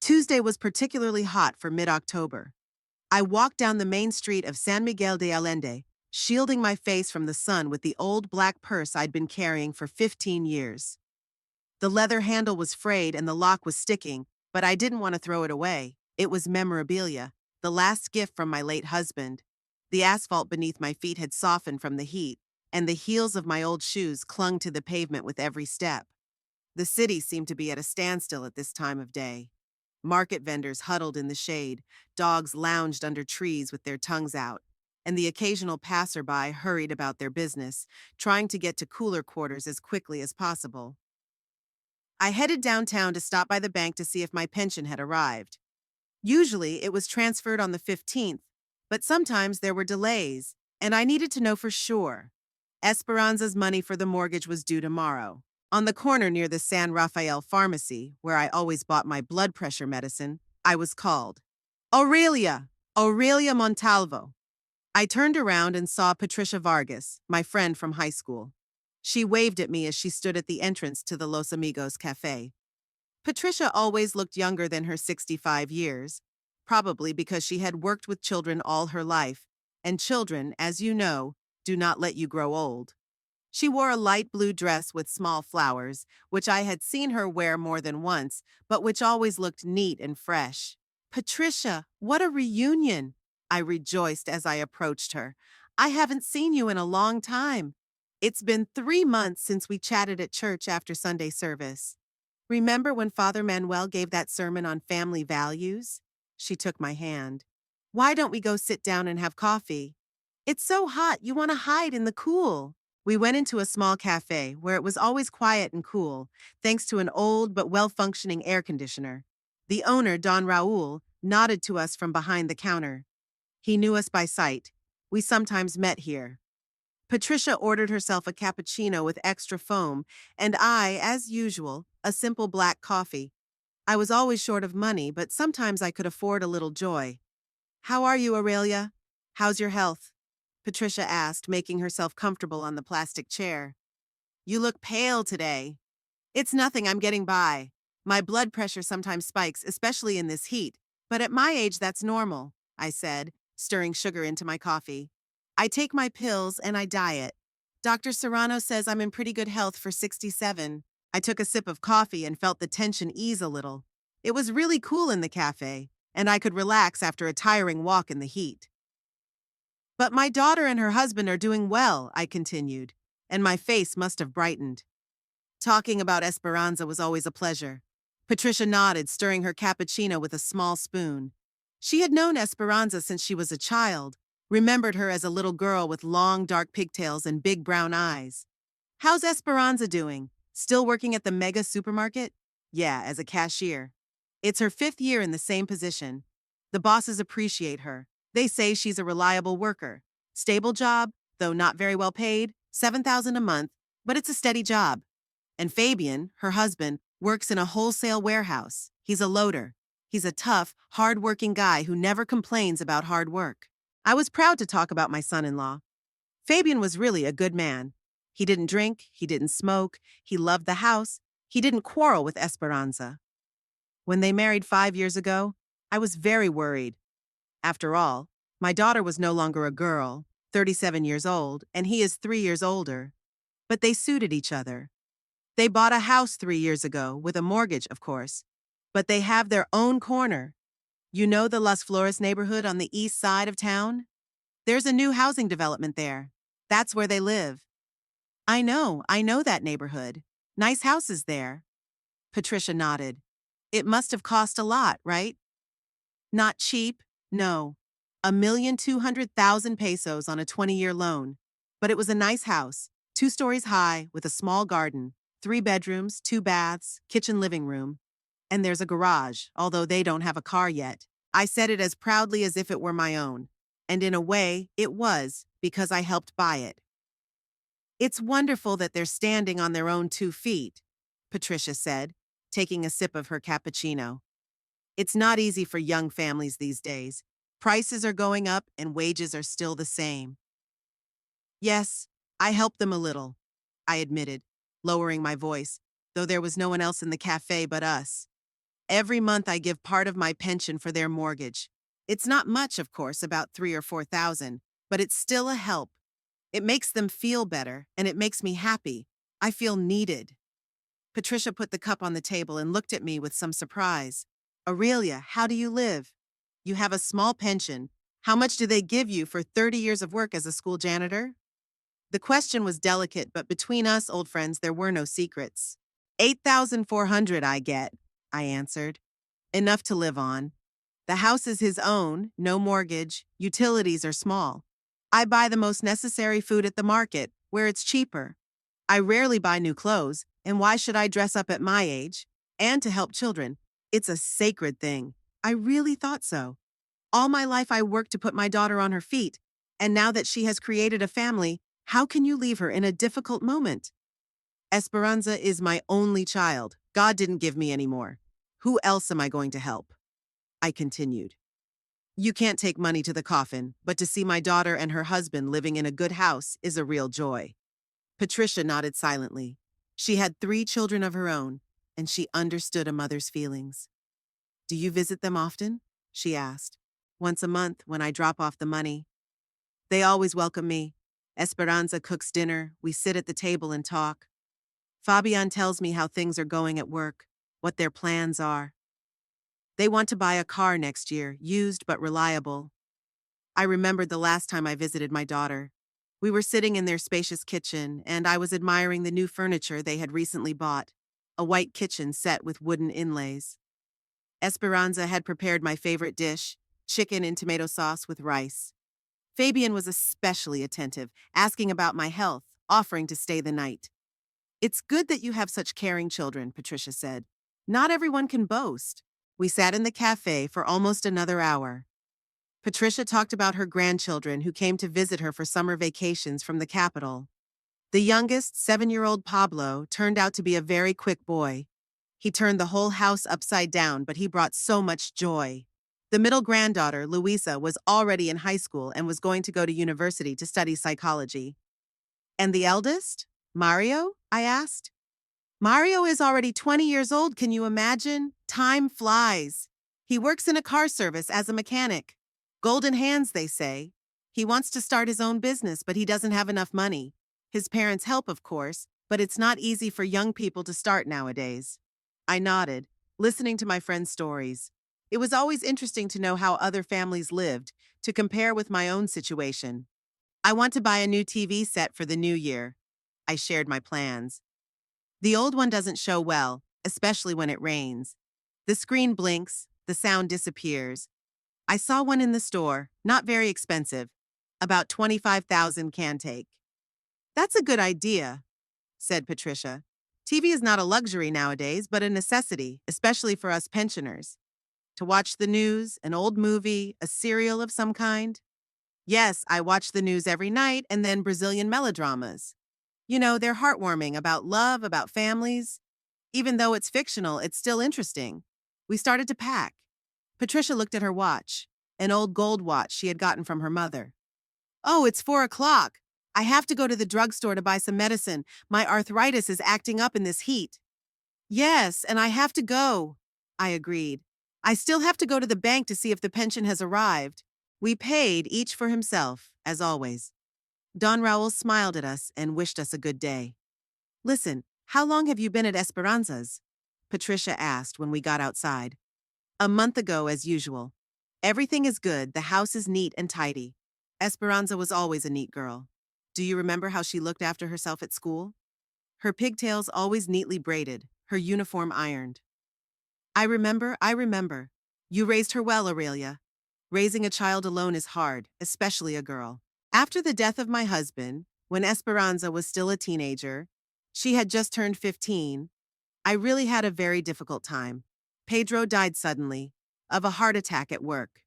Tuesday was particularly hot for mid-October. I walked down the main street of San Miguel de Allende, shielding my face from the sun with the old black purse I'd been carrying for 15 years. The leather handle was frayed and the lock was sticking, but I didn't want to throw it away. It was memorabilia, the last gift from my late husband. The asphalt beneath my feet had softened from the heat, and the heels of my old shoes clung to the pavement with every step. The city seemed to be at a standstill at this time of day. Market vendors huddled in the shade, dogs lounged under trees with their tongues out, and the occasional passerby hurried about their business, trying to get to cooler quarters as quickly as possible. I headed downtown to stop by the bank to see if my pension had arrived. Usually, it was transferred on the 15th, but sometimes there were delays, and I needed to know for sure. Esperanza's money for the mortgage was due tomorrow. On the corner near the San Rafael pharmacy, where I always bought my blood pressure medicine, I was called. Aurelia! Aurelia Montalvo. I turned around and saw Patricia Vargas, my friend from high school. She waved at me as she stood at the entrance to the Los Amigos Cafe. Patricia always looked younger than her 65 years, probably because she had worked with children all her life, and children, as you know, do not let you grow old. She wore a light blue dress with small flowers, which I had seen her wear more than once, but which always looked neat and fresh. Patricia, what a reunion! I rejoiced as I approached her. I haven't seen you in a long time. It's been 3 months since we chatted at church after Sunday service. Remember when Father Manuel gave that sermon on family values? She took my hand. Why don't we go sit down and have coffee? It's so hot, you want to hide in the cool. We went into a small cafe where it was always quiet and cool, thanks to an old but well-functioning air conditioner. The owner, Don Raul, nodded to us from behind the counter. He knew us by sight. We sometimes met here. Patricia ordered herself a cappuccino with extra foam, and I, as usual, a simple black coffee. I was always short of money, but sometimes I could afford a little joy. How are you, Aurelia? How's your health? Patricia asked, making herself comfortable on the plastic chair. You look pale today. It's nothing, I'm getting by. My blood pressure sometimes spikes, especially in this heat, but at my age that's normal, I said, stirring sugar into my coffee. I take my pills and I diet. Dr. Serrano says I'm in pretty good health for 67. I took a sip of coffee and felt the tension ease a little. It was really cool in the cafe, and I could relax after a tiring walk in the heat. But my daughter and her husband are doing well, I continued, and my face must have brightened. Talking about Esperanza was always a pleasure. Patricia nodded, stirring her cappuccino with a small spoon. She had known Esperanza since she was a child, remembered her as a little girl with long, dark pigtails and big brown eyes. How's Esperanza doing? Still working at the mega supermarket? Yeah, as a cashier. It's her 5th year in the same position. The bosses appreciate her. They say she's a reliable worker. Stable job, though not very well paid, $7,000 a month, but it's a steady job. And Fabian, her husband, works in a wholesale warehouse. He's a loader. He's a tough, hard-working guy who never complains about hard work. I was proud to talk about my son-in-law. Fabian was really a good man. He didn't drink, he didn't smoke, he loved the house, he didn't quarrel with Esperanza. When they married 5 years ago, I was very worried. After all, my daughter was no longer a girl, 37 years old, and he is 3 years older. But they suited each other. They bought a house 3 years ago, with a mortgage, of course. But they have their own corner. You know the Las Flores neighborhood on the east side of town? There's a new housing development there. That's where they live. I know that neighborhood. Nice houses there. Patricia nodded. It must have cost a lot, right? Not cheap, no. 1,200,000 pesos on a 20-year loan. But it was a nice house, 2 stories high, with a small garden, 3 bedrooms, 2 baths, kitchen living room. And there's a garage, although they don't have a car yet. I said it as proudly as if it were my own. And in a way, it was, because I helped buy it. It's wonderful that they're standing on their own 2 feet, Patricia said, taking a sip of her cappuccino. It's not easy for young families these days. Prices are going up and wages are still the same. Yes, I helped them a little, I admitted, lowering my voice, though there was no one else in the cafe but us. Every month I give part of my pension for their mortgage. It's not much, of course, about 3 or 4,000, but it's still a help. It makes them feel better, and it makes me happy. I feel needed. Patricia put the cup on the table and looked at me with some surprise. Aurelia, how do you live? You have a small pension. How much do they give you for 30 years of work as a school janitor? The question was delicate, but between us old friends, there were no secrets. 8,400 I get, I answered. Enough to live on. The house is his own, no mortgage, utilities are small. I buy the most necessary food at the market, where it's cheaper. I rarely buy new clothes, and why should I dress up at my age? And to help children. It's a sacred thing. I really thought so. All my life I worked to put my daughter on her feet, and now that she has created a family, how can you leave her in a difficult moment? Esperanza is my only child. God didn't give me any more. Who else am I going to help? I continued. You can't take money to the coffin, but to see my daughter and her husband living in a good house is a real joy. Patricia nodded silently. She had 3 children of her own, and she understood a mother's feelings. Do you visit them often? She asked. Once a month when I drop off the money. They always welcome me. Esperanza cooks dinner, we sit at the table and talk. Fabian tells me how things are going at work, what their plans are. They want to buy a car next year, used but reliable. I remembered the last time I visited my daughter. We were sitting in their spacious kitchen, and I was admiring the new furniture they had recently bought, a white kitchen set with wooden inlays. Esperanza had prepared my favorite dish, chicken in tomato sauce with rice. Fabian was especially attentive, asking about my health, offering to stay the night. It's good that you have such caring children, Patricia said. Not everyone can boast. We sat in the cafe for almost another hour. Patricia talked about her grandchildren who came to visit her for summer vacations from the capital. The youngest, 7-year-old Pablo, turned out to be a very quick boy. He turned the whole house upside down, but he brought so much joy. The middle granddaughter, Luisa, was already in high school and was going to go to university to study psychology. And the eldest? Mario? I asked. Mario is already 20 years old, can you imagine? Time flies. He works in a car service as a mechanic. Golden hands, they say. He wants to start his own business, but he doesn't have enough money. His parents help, of course, but it's not easy for young people to start nowadays. I nodded, listening to my friend's stories. It was always interesting to know how other families lived, to compare with my own situation. I want to buy a new TV set for the new year. I shared my plans. The old one doesn't show well, especially when it rains. The screen blinks, the sound disappears. I saw one in the store, not very expensive, about 25,000 can take. That's a good idea, said Patricia. TV is not a luxury nowadays, but a necessity, especially for us pensioners. To watch the news, an old movie, a serial of some kind. Yes, I watch the news every night and then Brazilian melodramas. You know, they're heartwarming about love, about families. Even though it's fictional, it's still interesting. We started to pack. Patricia looked at her watch, an old gold watch she had gotten from her mother. Oh, it's 4 o'clock. I have to go to the drugstore to buy some medicine. My arthritis is acting up in this heat. Yes, and I have to go, I agreed. I still have to go to the bank to see if the pension has arrived. We paid each for himself, as always. Don Raul smiled at us and wished us a good day. Listen, how long have you been at Esperanza's? Patricia asked when we got outside. A month ago, as usual. Everything is good, the house is neat and tidy. Esperanza was always a neat girl. Do you remember how she looked after herself at school? Her pigtails always neatly braided, her uniform ironed. I remember. You raised her well, Aurelia. Raising a child alone is hard, especially a girl. After the death of my husband, when Esperanza was still a teenager, she had just turned 15, I really had a very difficult time. Pedro died suddenly, of a heart attack at work.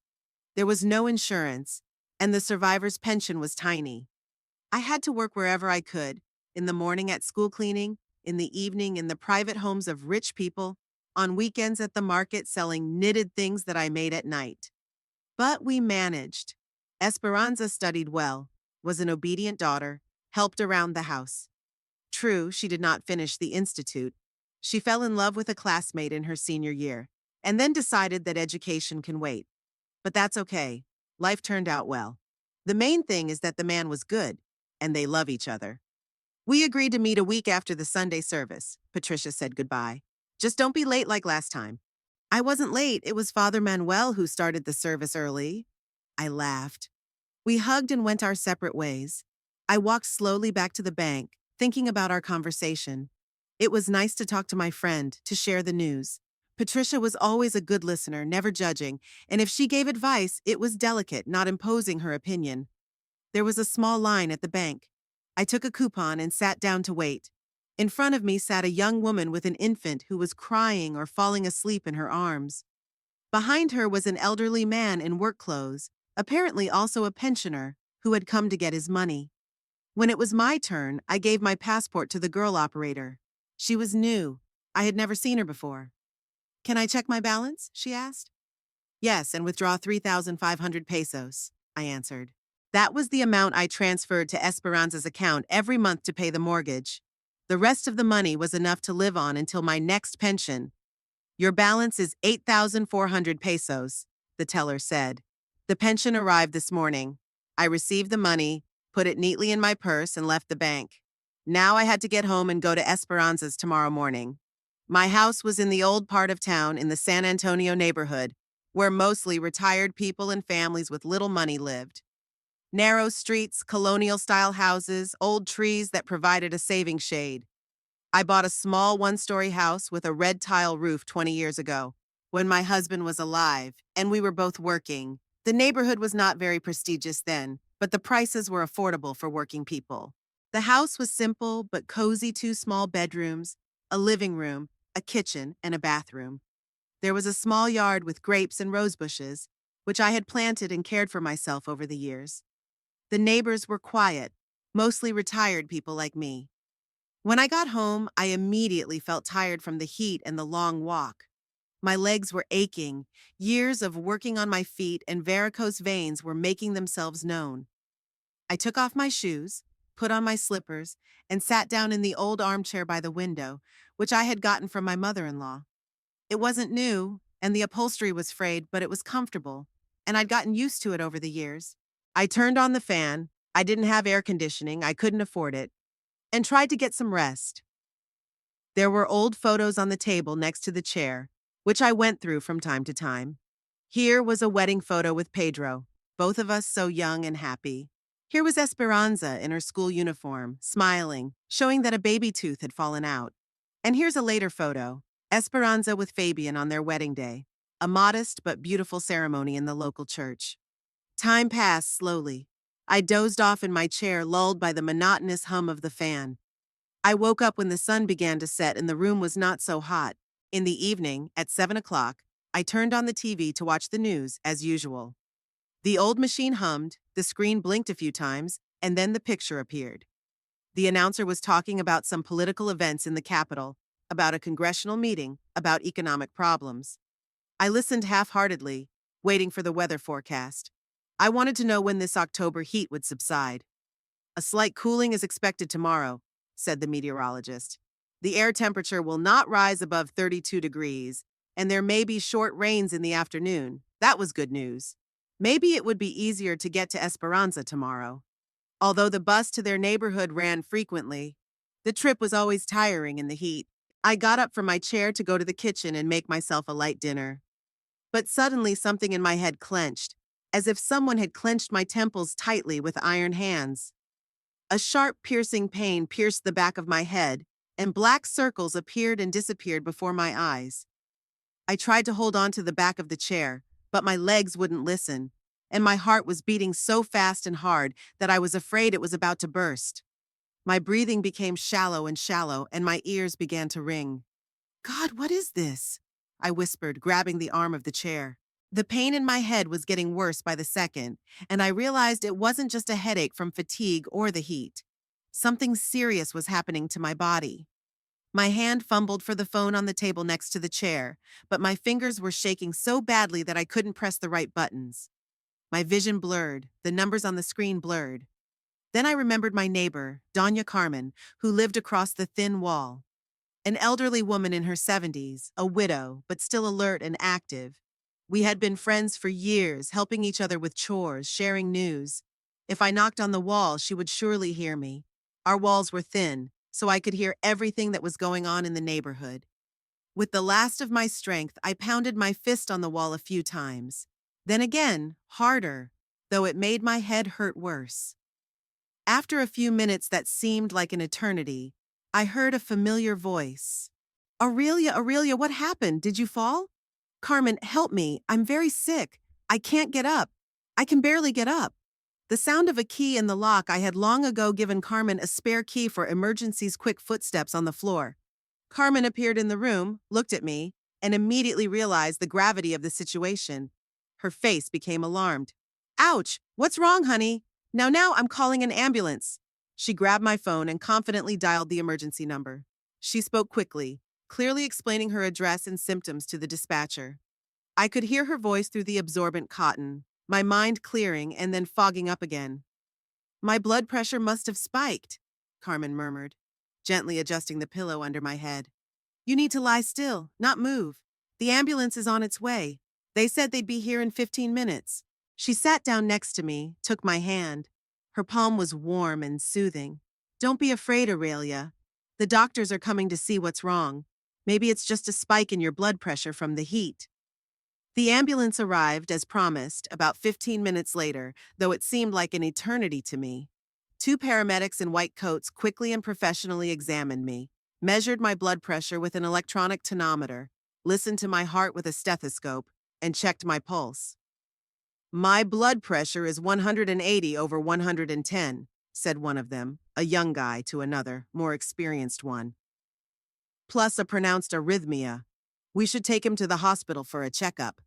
There was no insurance, and the survivor's pension was tiny. I had to work wherever I could, in the morning at school cleaning, in the evening in the private homes of rich people, on weekends at the market selling knitted things that I made at night. But we managed. Esperanza studied well, was an obedient daughter, helped around the house. True, she did not finish the institute. She fell in love with a classmate in her senior year. and then decided that education can wait. But that's okay. Life turned out well. The main thing is that the man was good, and they love each other. We agreed to meet a week after the Sunday service. Patricia said goodbye. Just don't be late like last time. I wasn't late. It was Father Manuel who started the service early. I laughed. We hugged and went our separate ways. I walked slowly back to the bank, thinking about our conversation. It was nice to talk to my friend, to share the news. Patricia was always a good listener, never judging, and if she gave advice, it was delicate, not imposing her opinion. There was a small line at the bank. I took a coupon and sat down to wait. In front of me sat a young woman with an infant who was crying or falling asleep in her arms. Behind her was an elderly man in work clothes, apparently also a pensioner, who had come to get his money. When it was my turn, I gave my passport to the girl operator. She was new. I had never seen her before. "Can I check my balance?" she asked. "Yes, and withdraw 3,500 pesos, I answered. That was the amount I transferred to Esperanza's account every month to pay the mortgage. The rest of the money was enough to live on until my next pension. "Your balance is 8,400 pesos, the teller said. The pension arrived this morning. I received the money, put it neatly in my purse, and left the bank. Now I had to get home and go to Esperanza's tomorrow morning. My house was in the old part of town in the San Antonio neighborhood, where mostly retired people and families with little money lived. Narrow streets, colonial-style houses, old trees that provided a saving shade. I bought a small one-story house with a red tile roof 20 years ago, when my husband was alive and we were both working. The neighborhood was not very prestigious then, but the prices were affordable for working people. The house was simple but cozy, 2 small bedrooms, a living room, a kitchen, and a bathroom. There was a small yard with grapes and rose bushes, which I had planted and cared for myself over the years. The neighbors were quiet, mostly retired people like me. When I got home, I immediately felt tired from the heat and the long walk. My legs were aching. Years of working on my feet and varicose veins were making themselves known. I took off my shoes, put on my slippers, and sat down in the old armchair by the window, which I had gotten from my mother-in-law. It wasn't new, and the upholstery was frayed, but it was comfortable, and I'd gotten used to it over the years. I turned on the fan. I didn't have air conditioning, I couldn't afford it, and tried to get some rest. There were old photos on the table next to the chair, which I went through from time to time. Here was a wedding photo with Pedro, both of us so young and happy. Here was Esperanza in her school uniform, smiling, showing that a baby tooth had fallen out. And here's a later photo, Esperanza with Fabian on their wedding day, a modest but beautiful ceremony in the local church. Time passed slowly. I dozed off in my chair, lulled by the monotonous hum of the fan. I woke up when the sun began to set and the room was not so hot. In the evening, at 7 o'clock, I turned on the TV to watch the news, as usual. The old machine hummed, the screen blinked a few times, and then the picture appeared. The announcer was talking about some political events in the capital, about a congressional meeting, about economic problems. I listened half-heartedly, waiting for the weather forecast. I wanted to know when this October heat would subside. "A slight cooling is expected tomorrow," said the meteorologist. "The air temperature will not rise above 32 degrees, and there may be short rains in the afternoon." That was good news. Maybe it would be easier to get to Esperanza tomorrow. Although the bus to their neighborhood ran frequently, the trip was always tiring in the heat. I got up from my chair to go to the kitchen and make myself a light dinner. But suddenly something in my head clenched, as if someone had clenched my temples tightly with iron hands. A sharp, piercing pain pierced the back of my head, and black circles appeared and disappeared before my eyes. I tried to hold on to the back of the chair, but my legs wouldn't listen, and my heart was beating so fast and hard that I was afraid it was about to burst. My breathing became shallow, and my ears began to ring. "God, what is this?" I whispered, grabbing the arm of the chair. The pain in my head was getting worse by the second, and I realized it wasn't just a headache from fatigue or the heat. Something serious was happening to my body. My hand fumbled for the phone on the table next to the chair, but my fingers were shaking so badly that I couldn't press the right buttons. My vision blurred, the numbers on the screen blurred. Then I remembered my neighbor, Doña Carmen, who lived across the thin wall. An elderly woman in her 70s, a widow, but still alert and active. We had been friends for years, helping each other with chores, sharing news. If I knocked on the wall, she would surely hear me. Our walls were thin, so I could hear everything that was going on in the neighborhood. With the last of my strength, I pounded my fist on the wall a few times. Then again, harder, though it made my head hurt worse. After a few minutes that seemed like an eternity, I heard a familiar voice. Aurelia, Aurelia, what happened? Did you fall? Carmen, help me. I'm very sick. I can't get up. I can barely get up. The sound of a key in the lock. I had long ago given Carmen a spare key for emergencies. Quick footsteps on the floor. Carmen appeared in the room, looked at me, and immediately realized the gravity of the situation. Her face became alarmed. Ouch! What's wrong, honey? Now, I'm calling an ambulance. She grabbed my phone and confidently dialed the emergency number. She spoke quickly, clearly explaining her address and symptoms to the dispatcher. I could hear her voice through the absorbent cotton, my mind clearing and then fogging up again. My blood pressure must have spiked, Carmen murmured, gently adjusting the pillow under my head. You need to lie still, not move. The ambulance is on its way. They said they'd be here in 15 minutes. She sat down next to me, took my hand. Her palm was warm and soothing. Don't be afraid, Aurelia. The doctors are coming to see what's wrong. Maybe it's just a spike in your blood pressure from the heat. The ambulance arrived, as promised, about 15 minutes later, though it seemed like an eternity to me. Two paramedics in white coats quickly and professionally examined me, measured my blood pressure with an electronic tonometer, listened to my heart with a stethoscope, and checked my pulse. My blood pressure is 180 over 110, said one of them, a young guy to another, more experienced one. Plus a pronounced arrhythmia. We should take him to the hospital for a checkup.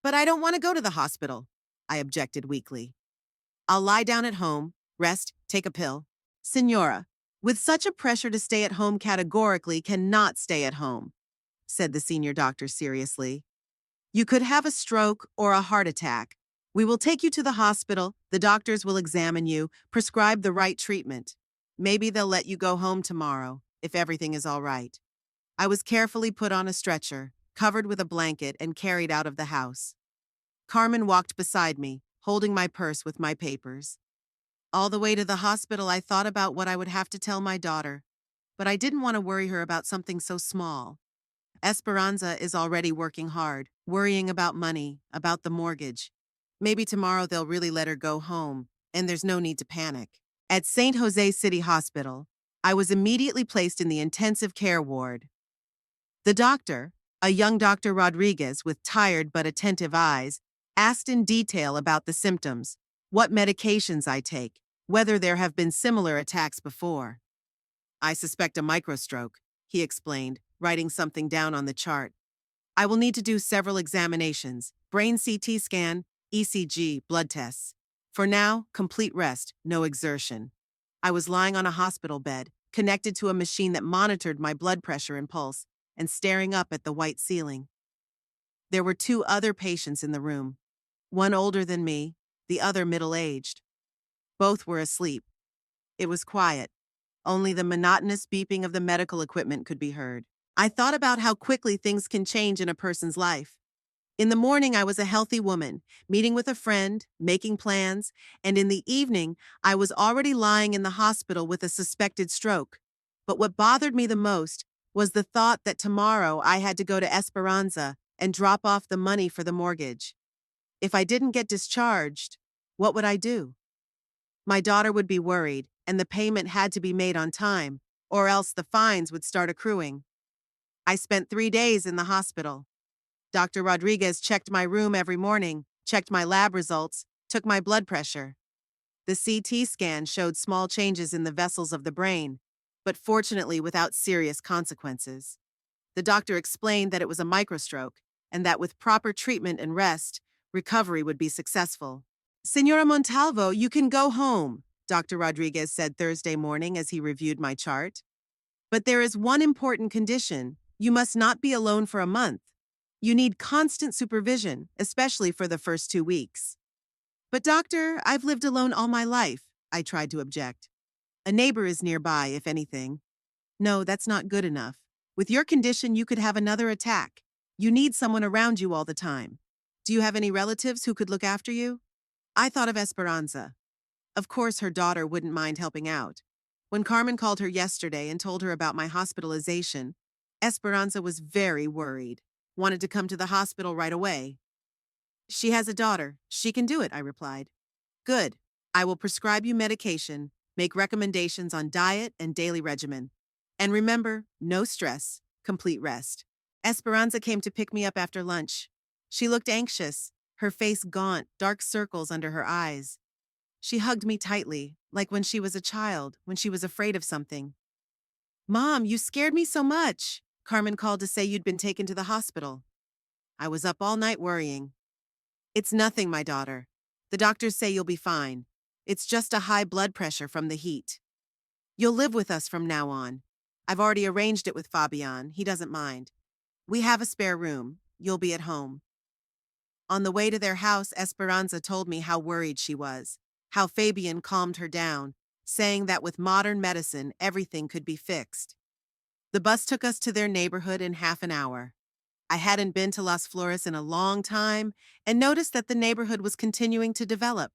But I don't want to go to the hospital, I objected weakly. I'll lie down at home, rest, take a pill. Senora, with such a pressure to stay at home categorically cannot stay at home, said the senior doctor seriously. You could have a stroke or a heart attack. We will take you to the hospital, the doctors will examine you, prescribe the right treatment. Maybe they'll let you go home tomorrow, if everything is all right. I was carefully put on a stretcher, covered with a blanket, and carried out of the house. Carmen walked beside me, holding my purse with my papers. All the way to the hospital, I thought about what I would have to tell my daughter, but I didn't want to worry her about something so small. Esperanza is already working hard, worrying about money, about the mortgage. Maybe tomorrow they'll really let her go home, and there's no need to panic. At St. Jose City Hospital, I was immediately placed in the intensive care ward. The doctor, a young Dr. Rodriguez with tired but attentive eyes, asked in detail about the symptoms, what medications I take, whether there have been similar attacks before. I suspect a microstroke, he explained, writing something down on the chart. I will need to do several examinations, brain CT scan, ECG, blood tests. For now, complete rest, no exertion. I was lying on a hospital bed, connected to a machine that monitored my blood pressure and pulse, and staring up at the white ceiling. There were two other patients in the room, one older than me, the other middle-aged. Both were asleep. It was quiet. Only the monotonous beeping of the medical equipment could be heard. I thought about how quickly things can change in a person's life. In the morning, I was a healthy woman, meeting with a friend, making plans, and in the evening, I was already lying in the hospital with a suspected stroke. But what bothered me the most was the thought that tomorrow I had to go to Esperanza and drop off the money for the mortgage. If I didn't get discharged, what would I do? My daughter would be worried, and the payment had to be made on time, or else the fines would start accruing. I spent 3 days in the hospital. Dr. Rodriguez checked my room every morning, checked my lab results, took my blood pressure. The CT scan showed small changes in the vessels of the brain, but fortunately without serious consequences. The doctor explained that it was a microstroke, and that with proper treatment and rest, recovery would be successful. Senora Montalvo, you can go home, Dr. Rodriguez said Thursday morning as he reviewed my chart. But there is one important condition. You must not be alone for a month. You need constant supervision, especially for the first 2 weeks. But doctor, I've lived alone all my life, I tried to object. A neighbor is nearby, if anything. No, that's not good enough. With your condition, you could have another attack. You need someone around you all the time. Do you have any relatives who could look after you? I thought of Esperanza. Of course, her daughter wouldn't mind helping out. When Carmen called her yesterday and told her about my hospitalization, Esperanza was very worried, wanted to come to the hospital right away. She has a daughter. She can do it, I replied. Good. I will prescribe you medication, make recommendations on diet and daily regimen. And remember, no stress, complete rest. Esperanza came to pick me up after lunch. She looked anxious, her face gaunt, dark circles under her eyes. She hugged me tightly, like when she was a child, when she was afraid of something. Mom, you scared me so much. Carmen called to say you'd been taken to the hospital. I was up all night worrying. It's nothing, my daughter. The doctors say you'll be fine. It's just a high blood pressure from the heat. You'll live with us from now on. I've already arranged it with Fabian. He doesn't mind. We have a spare room. You'll be at home. On the way to their house, Esperanza told me how worried she was, how Fabian calmed her down, saying that with modern medicine, everything could be fixed. The bus took us to their neighborhood in half an hour. I hadn't been to Las Flores in a long time and noticed that the neighborhood was continuing to develop.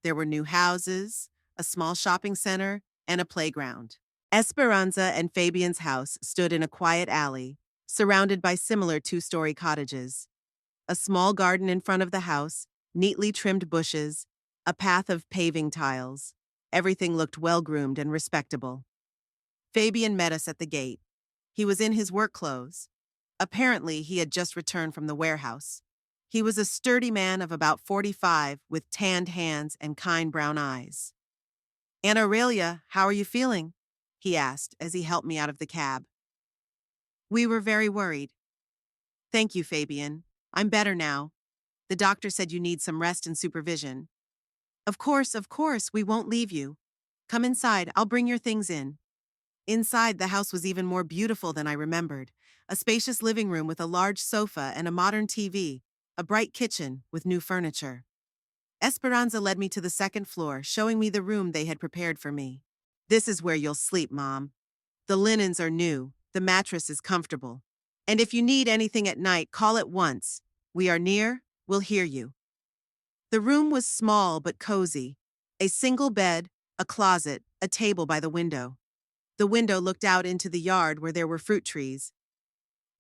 There were new houses, a small shopping center, and a playground. Esperanza and Fabian's house stood in a quiet alley, surrounded by similar two-story cottages. A small garden in front of the house, neatly trimmed bushes, a path of paving tiles. Everything looked well-groomed and respectable. Fabian met us at the gate. He was in his work clothes. Apparently, he had just returned from the warehouse. He was a sturdy man of about 45 with tanned hands and kind brown eyes. Aunt Aurelia, how are you feeling? He asked as he helped me out of the cab. We were very worried. Thank you, Fabian. I'm better now. The doctor said you need some rest and supervision. Of course, we won't leave you. Come inside, I'll bring your things in. Inside, the house was even more beautiful than I remembered. A spacious living room with a large sofa and a modern TV, a bright kitchen with new furniture. Esperanza led me to the second floor, showing me the room they had prepared for me. This is where you'll sleep, Mom. The linens are new, the mattress is comfortable. And if you need anything at night, call at once. We are near, we'll hear you. The room was small but cozy. A single bed, a closet, a table by the window. The window looked out into the yard where there were fruit trees.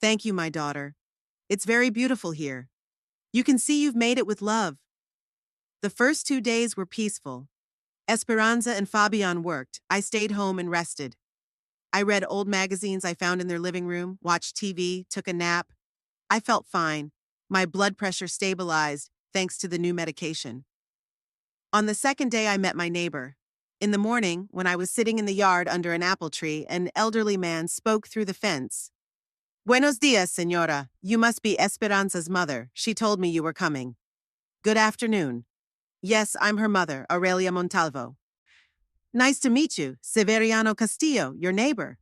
Thank you, my daughter. It's very beautiful here. You can see you've made it with love. The first 2 days were peaceful. Esperanza and Fabian worked. I stayed home and rested. I read old magazines I found in their living room, watched TV, took a nap. I felt fine. My blood pressure stabilized thanks to the new medication. On the second day, I met my neighbor. In the morning, when I was sitting in the yard under an apple tree, an elderly man spoke through the fence. Buenos dias, señora. You must be Esperanza's mother. She told me you were coming. Good afternoon. Yes, I'm her mother, Aurelia Montalvo. Nice to meet you, Severiano Castillo, your neighbor.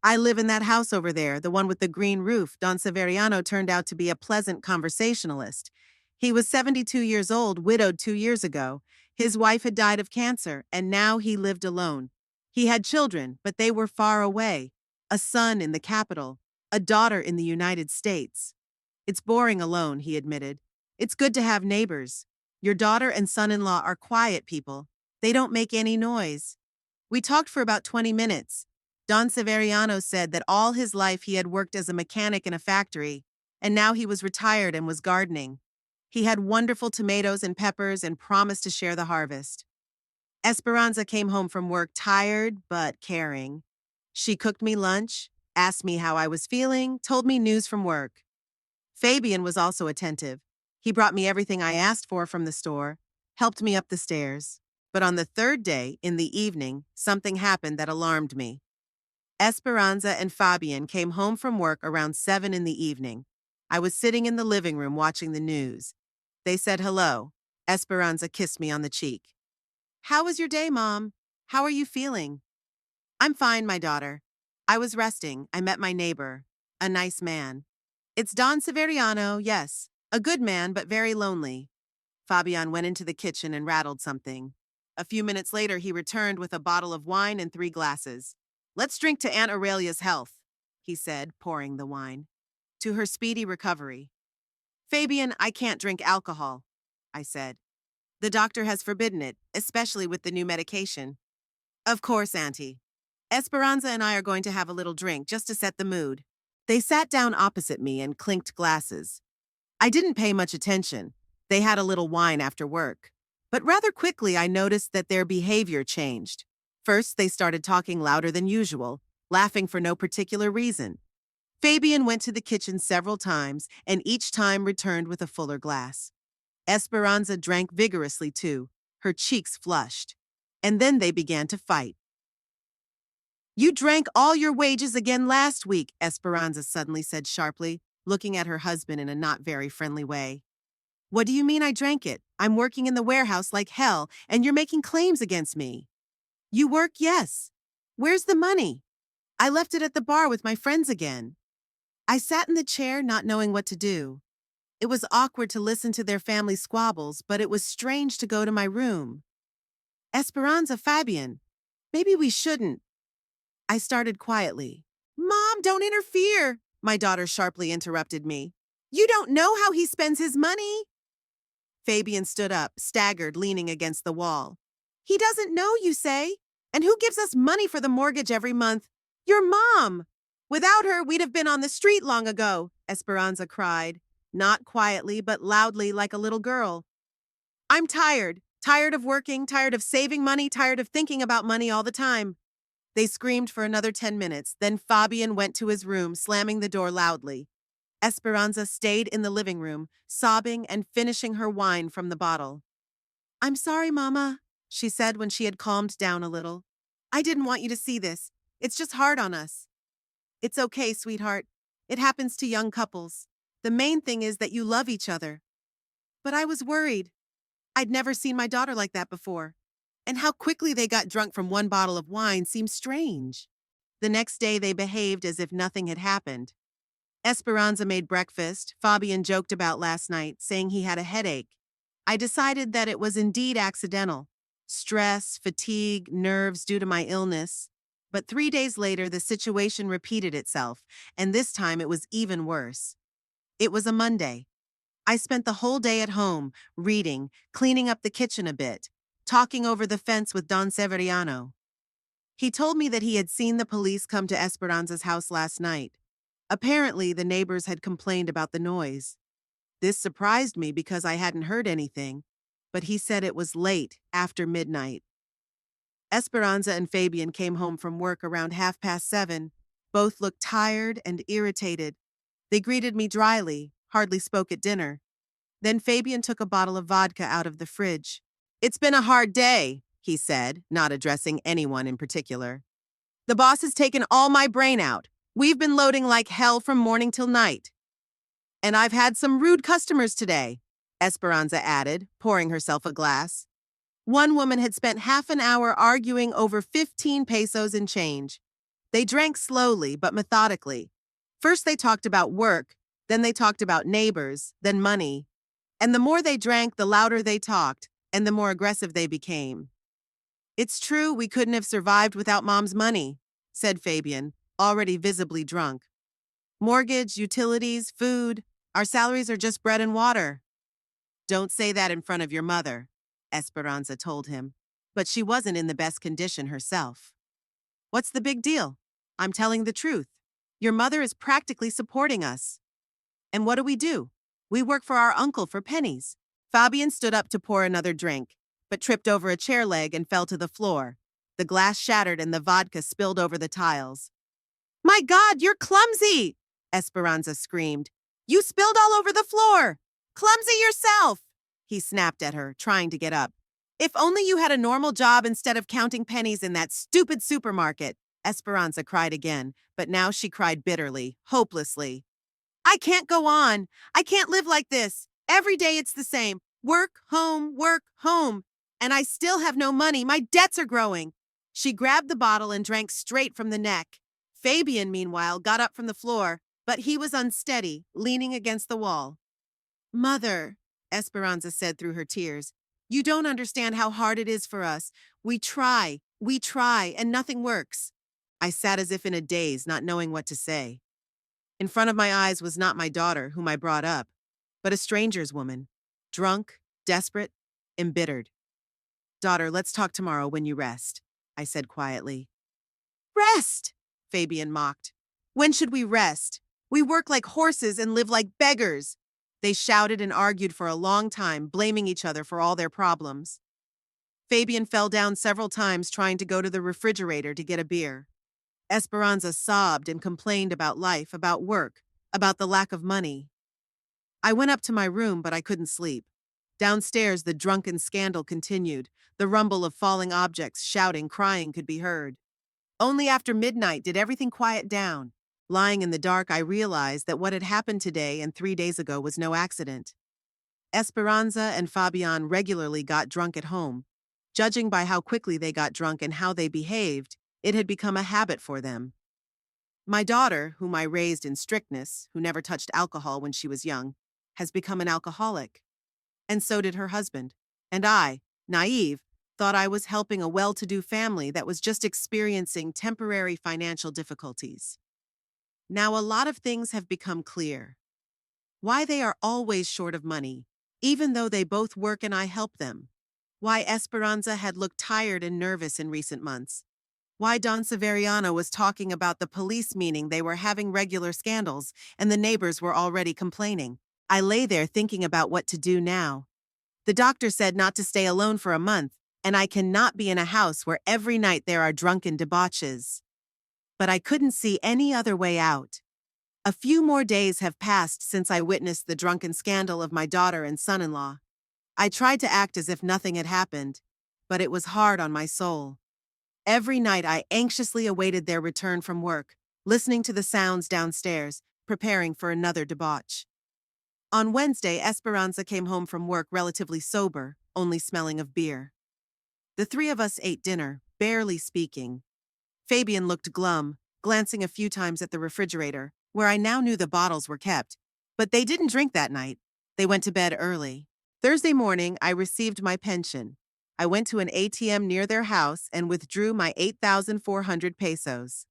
I live in that house over there, the one with the green roof. Don Severiano turned out to be a pleasant conversationalist. He was 72 years old, widowed 2 years ago. His wife had died of cancer, and now he lived alone. He had children, but they were far away. A son in the capital, a daughter in the United States. It's boring alone, he admitted. It's good to have neighbors. Your daughter and son-in-law are quiet people. They don't make any noise. We talked for about 20 minutes. Don Severiano said that all his life he had worked as a mechanic in a factory, and now he was retired and was gardening. He had wonderful tomatoes and peppers and promised to share the harvest. Esperanza came home from work tired but caring. She cooked me lunch, asked me how I was feeling, told me news from work. Fabian was also attentive. He brought me everything I asked for from the store, helped me up the stairs. But on the third day, in the evening, something happened that alarmed me. Esperanza and Fabian came home from work around 7 in the evening. I was sitting in the living room watching the news. They said hello. Esperanza kissed me on the cheek. How was your day, Mom? How are you feeling? I'm fine, my daughter. I was resting. I met my neighbor, a nice man. It's Don Severiano, yes. A good man, but very lonely. Fabian went into the kitchen and rattled something. A few minutes later, he returned with a bottle of wine and 3 glasses. Let's drink to Aunt Aurelia's health. he said, pouring the wine. To her speedy recovery. Fabian, I can't drink alcohol, I said. The doctor has forbidden it, especially with the new medication. Of course, Auntie. Esperanza and I are going to have a little drink just to set the mood. They sat down opposite me and clinked glasses. I didn't pay much attention. They had a little wine after work. But rather quickly, I noticed that their behavior changed. First, they started talking louder than usual, laughing for no particular reason. Fabian went to the kitchen several times and each time returned with a fuller glass. Esperanza drank vigorously too, her cheeks flushed. And then they began to fight. You drank all your wages again last week, Esperanza suddenly said sharply, looking at her husband in a not very friendly way. What do you mean I drank it? I'm working in the warehouse like hell, and you're making claims against me. You work, yes. Where's the money? I left it at the bar with my friends again. I sat in the chair not knowing what to do. It was awkward to listen to their family squabbles, but it was strange to go to my room. Esperanza, Fabian, maybe we shouldn't. I started quietly. Mom, don't interfere, my daughter sharply interrupted me. You don't know how he spends his money. Fabian stood up, staggered, leaning against the wall. He doesn't know, you say? And who gives us money for the mortgage every month? Your mom! Without her, we'd have been on the street long ago, Esperanza cried, not quietly but loudly like a little girl. I'm tired of working, tired of saving money, tired of thinking about money all the time. They screamed for another 10 minutes, then Fabian went to his room, slamming the door loudly. Esperanza stayed in the living room, sobbing and finishing her wine from the bottle. I'm sorry, Mama, she said when she had calmed down a little. I didn't want you to see this. It's just hard on us. It's okay, sweetheart. It happens to young couples. The main thing is that you love each other. But I was worried. I'd never seen my daughter like that before. And how quickly they got drunk from one bottle of wine seemed strange. The next day they behaved as if nothing had happened. Esperanza made breakfast. Fabian joked about last night, saying he had a headache. I decided that it was indeed accidental. Stress, fatigue, nerves due to my illness. But 3 days later, the situation repeated itself, and this time it was even worse. It was a Monday. I spent the whole day at home, reading, cleaning up the kitchen a bit, talking over the fence with Don Severiano. He told me that he had seen the police come to Esperanza's house last night. Apparently, the neighbors had complained about the noise. This surprised me because I hadn't heard anything, but he said it was late, after midnight. Esperanza and Fabian came home from work around 7:30. Both looked tired and irritated. They greeted me dryly, hardly spoke at dinner. Then Fabian took a bottle of vodka out of the fridge. It's been a hard day, he said, not addressing anyone in particular. The boss has taken all my brain out. We've been loading like hell from morning till night. And I've had some rude customers today, Esperanza added, pouring herself a glass. One woman had spent half an hour arguing over 15 pesos in change. They drank slowly but methodically. First they talked about work, then they talked about neighbors, then money. And the more they drank, the louder they talked, and the more aggressive they became. It's true we couldn't have survived without Mom's money, said Fabian, already visibly drunk. Mortgage, utilities, food, our salaries are just bread and water. Don't say that in front of your mother, Esperanza told him, but she wasn't in the best condition herself. What's the big deal? I'm telling the truth. Your mother is practically supporting us. And what do? We work for our uncle for pennies. Fabian stood up to pour another drink, but tripped over a chair leg and fell to the floor. The glass shattered and the vodka spilled over the tiles. My God, you're clumsy! Esperanza screamed. You spilled all over the floor! Clumsy yourself! He snapped at her, trying to get up. If only you had a normal job instead of counting pennies in that stupid supermarket, Esperanza cried again, but now she cried bitterly, hopelessly. I can't go on. I can't live like this. Every day it's the same. Work, home, and I still have no money. My debts are growing. She grabbed the bottle and drank straight from the neck. Fabian, meanwhile, got up from the floor, but he was unsteady, leaning against the wall. Mother, Esperanza said through her tears, you don't understand how hard it is for us. We try, and nothing works. I sat as if in a daze, not knowing what to say. In front of my eyes was not my daughter, whom I brought up, but a stranger's woman, drunk, desperate, embittered. Daughter, let's talk tomorrow when you rest, I said quietly. Rest! Fabian mocked. When should we rest? We work like horses and live like beggars. They shouted and argued for a long time, blaming each other for all their problems. Fabian fell down several times trying to go to the refrigerator to get a beer. Esperanza sobbed and complained about life, about work, about the lack of money. I went up to my room, but I couldn't sleep. Downstairs, the drunken scandal continued. The rumble of falling objects, shouting, crying could be heard. Only after midnight did everything quiet down. Lying in the dark, I realized that what had happened today and 3 days ago was no accident. Esperanza and Fabian regularly got drunk at home. Judging by how quickly they got drunk and how they behaved, it had become a habit for them. My daughter, whom I raised in strictness, who never touched alcohol when she was young, has become an alcoholic. And so did her husband. And I, naive, thought I was helping a well-to-do family that was just experiencing temporary financial difficulties. Now a lot of things have become clear. Why they are always short of money, even though they both work and I help them. Why Esperanza had looked tired and nervous in recent months. Why Don Severiano was talking about the police, meaning they were having regular scandals and the neighbors were already complaining. I lay there thinking about what to do now. The doctor said not to stay alone for a month, and I cannot be in a house where every night there are drunken debauches. But I couldn't see any other way out. A few more days have passed since I witnessed the drunken scandal of my daughter and son-in-law. I tried to act as if nothing had happened, but it was hard on my soul. Every night I anxiously awaited their return from work, listening to the sounds downstairs, preparing for another debauch. On Wednesday, Esperanza came home from work relatively sober, only smelling of beer. The three of us ate dinner, barely speaking. Fabian looked glum, glancing a few times at the refrigerator, where I now knew the bottles were kept. But they didn't drink that night. They went to bed early. Thursday morning, I received my pension. I went to an ATM near their house and withdrew my 8,400 pesos.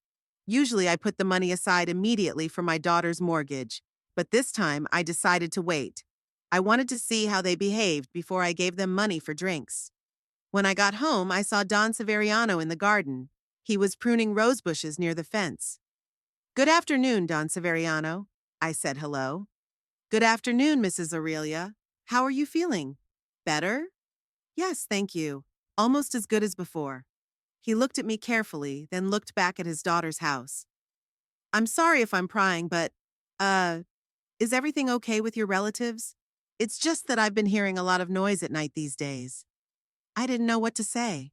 Usually I put the money aside immediately for my daughter's mortgage, but this time I decided to wait. I wanted to see how they behaved before I gave them money for drinks. When I got home, I saw Don Severiano in the garden. He was pruning rose bushes near the fence. Good afternoon, Don Severiano. I said hello. Good afternoon, Mrs. Aurelia. How are you feeling? Better? Yes, thank you. Almost as good as before. He looked at me carefully, then looked back at his daughter's house. I'm sorry if I'm prying, but, is everything okay with your relatives? It's just that I've been hearing a lot of noise at night these days. I didn't know what to say.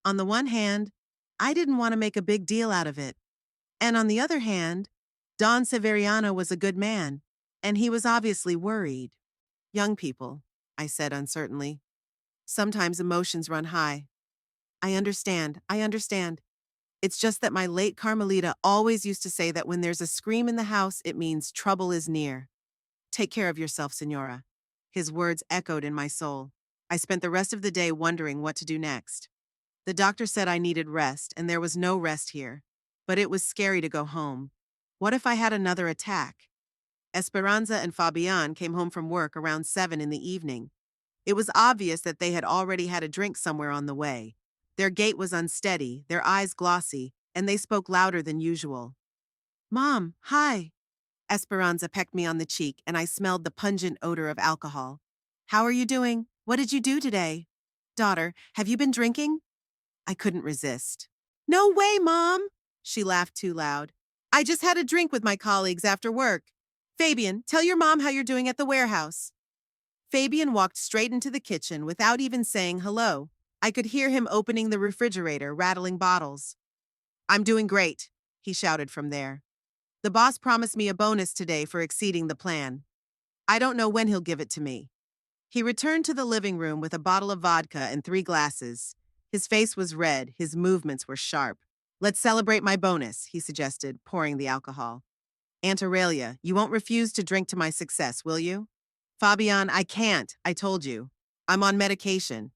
On the one hand, I didn't want to make a big deal out of it. And on the other hand, Don Severiano was a good man, and he was obviously worried. Young people, I said uncertainly. Sometimes emotions run high. I understand. It's just that my late Carmelita always used to say that when there's a scream in the house, it means trouble is near. Take care of yourself, Senora. His words echoed in my soul. I spent the rest of the day wondering what to do next. The doctor said I needed rest, and there was no rest here. But it was scary to go home. What if I had another attack? Esperanza and Fabian came home from work around 7 in the evening. It was obvious that they had already had a drink somewhere on the way. Their gait was unsteady, their eyes glossy, and they spoke louder than usual. Mom, hi. Esperanza pecked me on the cheek, and I smelled the pungent odor of alcohol. How are you doing? What did you do today? Daughter, have you been drinking? I couldn't resist. No way, Mom! She laughed too loud. I just had a drink with my colleagues after work. Fabian, tell your mom how you're doing at the warehouse. Fabian walked straight into the kitchen without even saying hello. I could hear him opening the refrigerator, rattling bottles. I'm doing great, he shouted from there. The boss promised me a bonus today for exceeding the plan. I don't know when he'll give it to me. He returned to the living room with a bottle of vodka and 3 glasses. His face was red, his movements were sharp. Let's celebrate my bonus, he suggested, pouring the alcohol. Aunt Aurelia, you won't refuse to drink to my success, will you? Fabian, I can't, I told you. I'm on medication.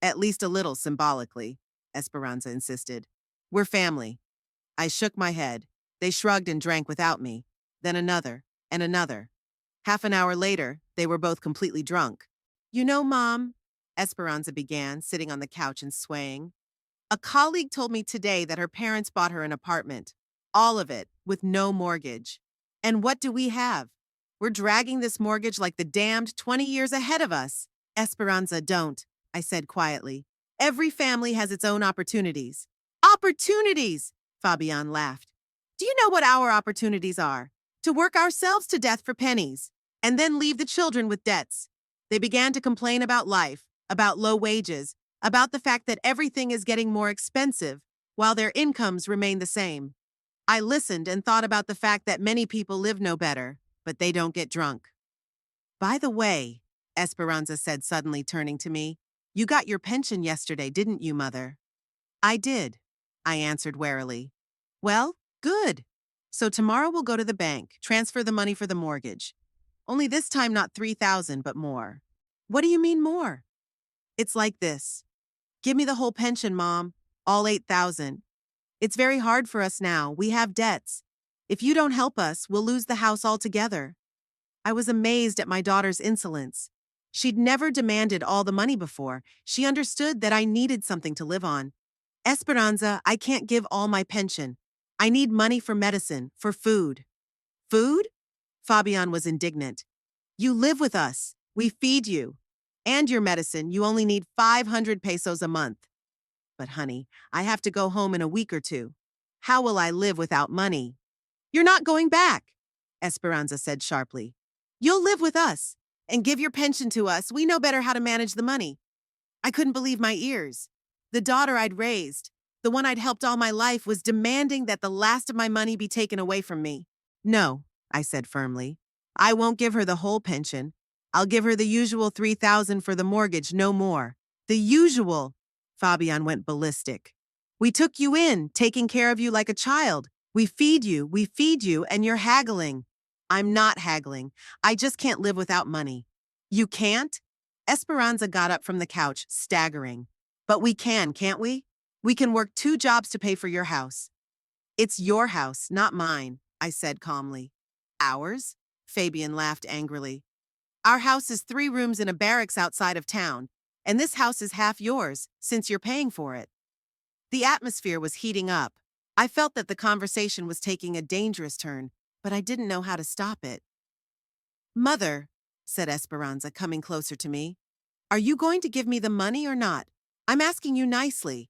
At least a little symbolically, Esperanza insisted. We're family. I shook my head. They shrugged and drank without me. Then another, and another. Half an hour later, they were both completely drunk. You know, Mom, Esperanza began, sitting on the couch and swaying. A colleague told me today that her parents bought her an apartment. All of it, with no mortgage. And what do we have? We're dragging this mortgage like the damned 20 years ahead of us. Esperanza, don't, I said quietly. Every family has its own opportunities. Opportunities! Fabian laughed. Do you know what our opportunities are? To work ourselves to death for pennies, and then leave the children with debts. They began to complain about life, about low wages, about the fact that everything is getting more expensive, while their incomes remain the same. I listened and thought about the fact that many people live no better, but they don't get drunk. By the way, Esperanza said suddenly, turning to me, you got your pension yesterday, didn't you, Mother? I did, I answered warily. Well, good. So tomorrow we'll go to the bank, transfer the money for the mortgage. Only this time not 3,000, but more. What do you mean more? It's like this. Give me the whole pension, Mom, all 8,000. It's very hard for us now. We have debts. If you don't help us, we'll lose the house altogether. I was amazed at my daughter's insolence. She'd never demanded all the money before. She understood that I needed something to live on. Esperanza, I can't give all my pension. I need money for medicine, for food. Food? Fabian was indignant. You live with us. We feed you. And your medicine, you only need 500 pesos a month. But honey, I have to go home in a week or two. How will I live without money? You're not going back, Esperanza said sharply. You'll live with us and give your pension to us. We know better how to manage the money. I couldn't believe my ears. The daughter I'd raised, the one I'd helped all my life, was demanding that the last of my money be taken away from me. No, I said firmly. I won't give her the whole pension. I'll give her the usual 3,000 for the mortgage, no more. The usual. Fabian went ballistic. We took you in, taking care of you like a child. We feed you, and you're haggling. I'm not haggling. I just can't live without money. You can't? Esperanza got up from the couch, staggering. But we can, can't we? We can work 2 jobs to pay for your house. It's your house, not mine, I said calmly. Ours? Fabian laughed angrily. Our house is 3 rooms in a barracks outside of town, and this house is half yours, since you're paying for it. The atmosphere was heating up. I felt that the conversation was taking a dangerous turn, but I didn't know how to stop it. Mother, said Esperanza, coming closer to me, are you going to give me the money or not? I'm asking you nicely.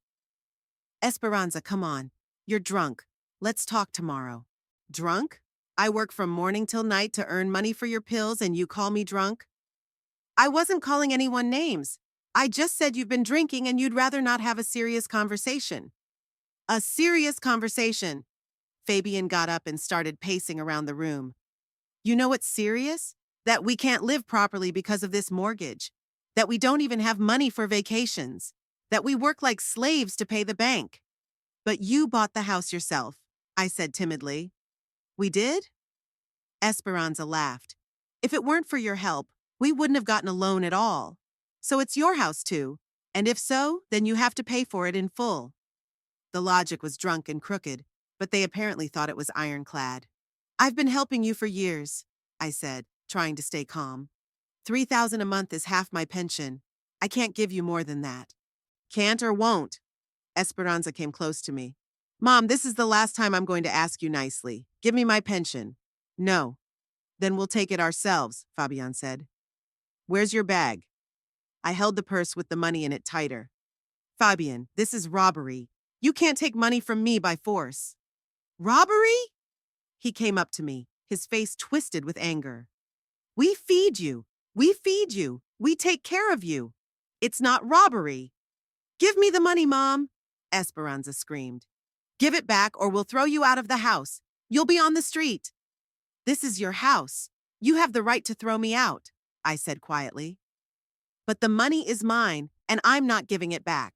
Esperanza, come on. You're drunk. Let's talk tomorrow. Drunk? I work from morning till night to earn money for your pills and you call me drunk? I wasn't calling anyone names. I just said you've been drinking and you'd rather not have a serious conversation. A serious conversation. Fabian got up and started pacing around the room. You know what's serious? That we can't live properly because of this mortgage. That we don't even have money for vacations. That we work like slaves to pay the bank. But you bought the house yourself, I said timidly. We did? Esperanza laughed. If it weren't for your help, we wouldn't have gotten a loan at all. So it's your house too, and if so, then you have to pay for it in full. The logic was drunk and crooked, but they apparently thought it was ironclad. I've been helping you for years, I said, trying to stay calm. 3,000 a month is half my pension. I can't give you more than that. Can't or won't? Esperanza came close to me. Mom, this is the last time I'm going to ask you nicely. Give me my pension. No. Then we'll take it ourselves, Fabian said. Where's your bag? I held the purse with the money in it tighter. Fabian, this is robbery. You can't take money from me by force. Robbery? He came up to me, his face twisted with anger. We feed you. We feed you. We take care of you. It's not robbery. Give me the money, Mom, Esperanza screamed. Give it back or we'll throw you out of the house. You'll be on the street. This is your house. You have the right to throw me out, I said quietly. But the money is mine, and I'm not giving it back.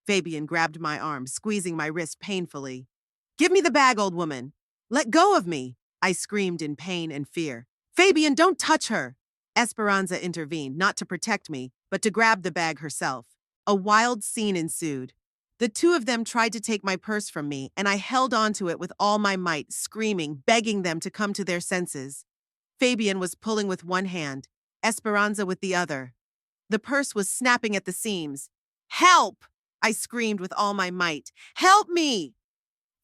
Fabian grabbed my arm, squeezing my wrist painfully. Give me the bag, old woman. Let go of me, I screamed in pain and fear. Fabian, don't touch her. Esperanza intervened, not to protect me, but to grab the bag herself. A wild scene ensued. The two of them tried to take my purse from me, and I held onto it with all my might, screaming, begging them to come to their senses. Fabian was pulling with one hand, Esperanza with the other. The purse was snapping at the seams. "Help!" I screamed with all my might. "Help me!"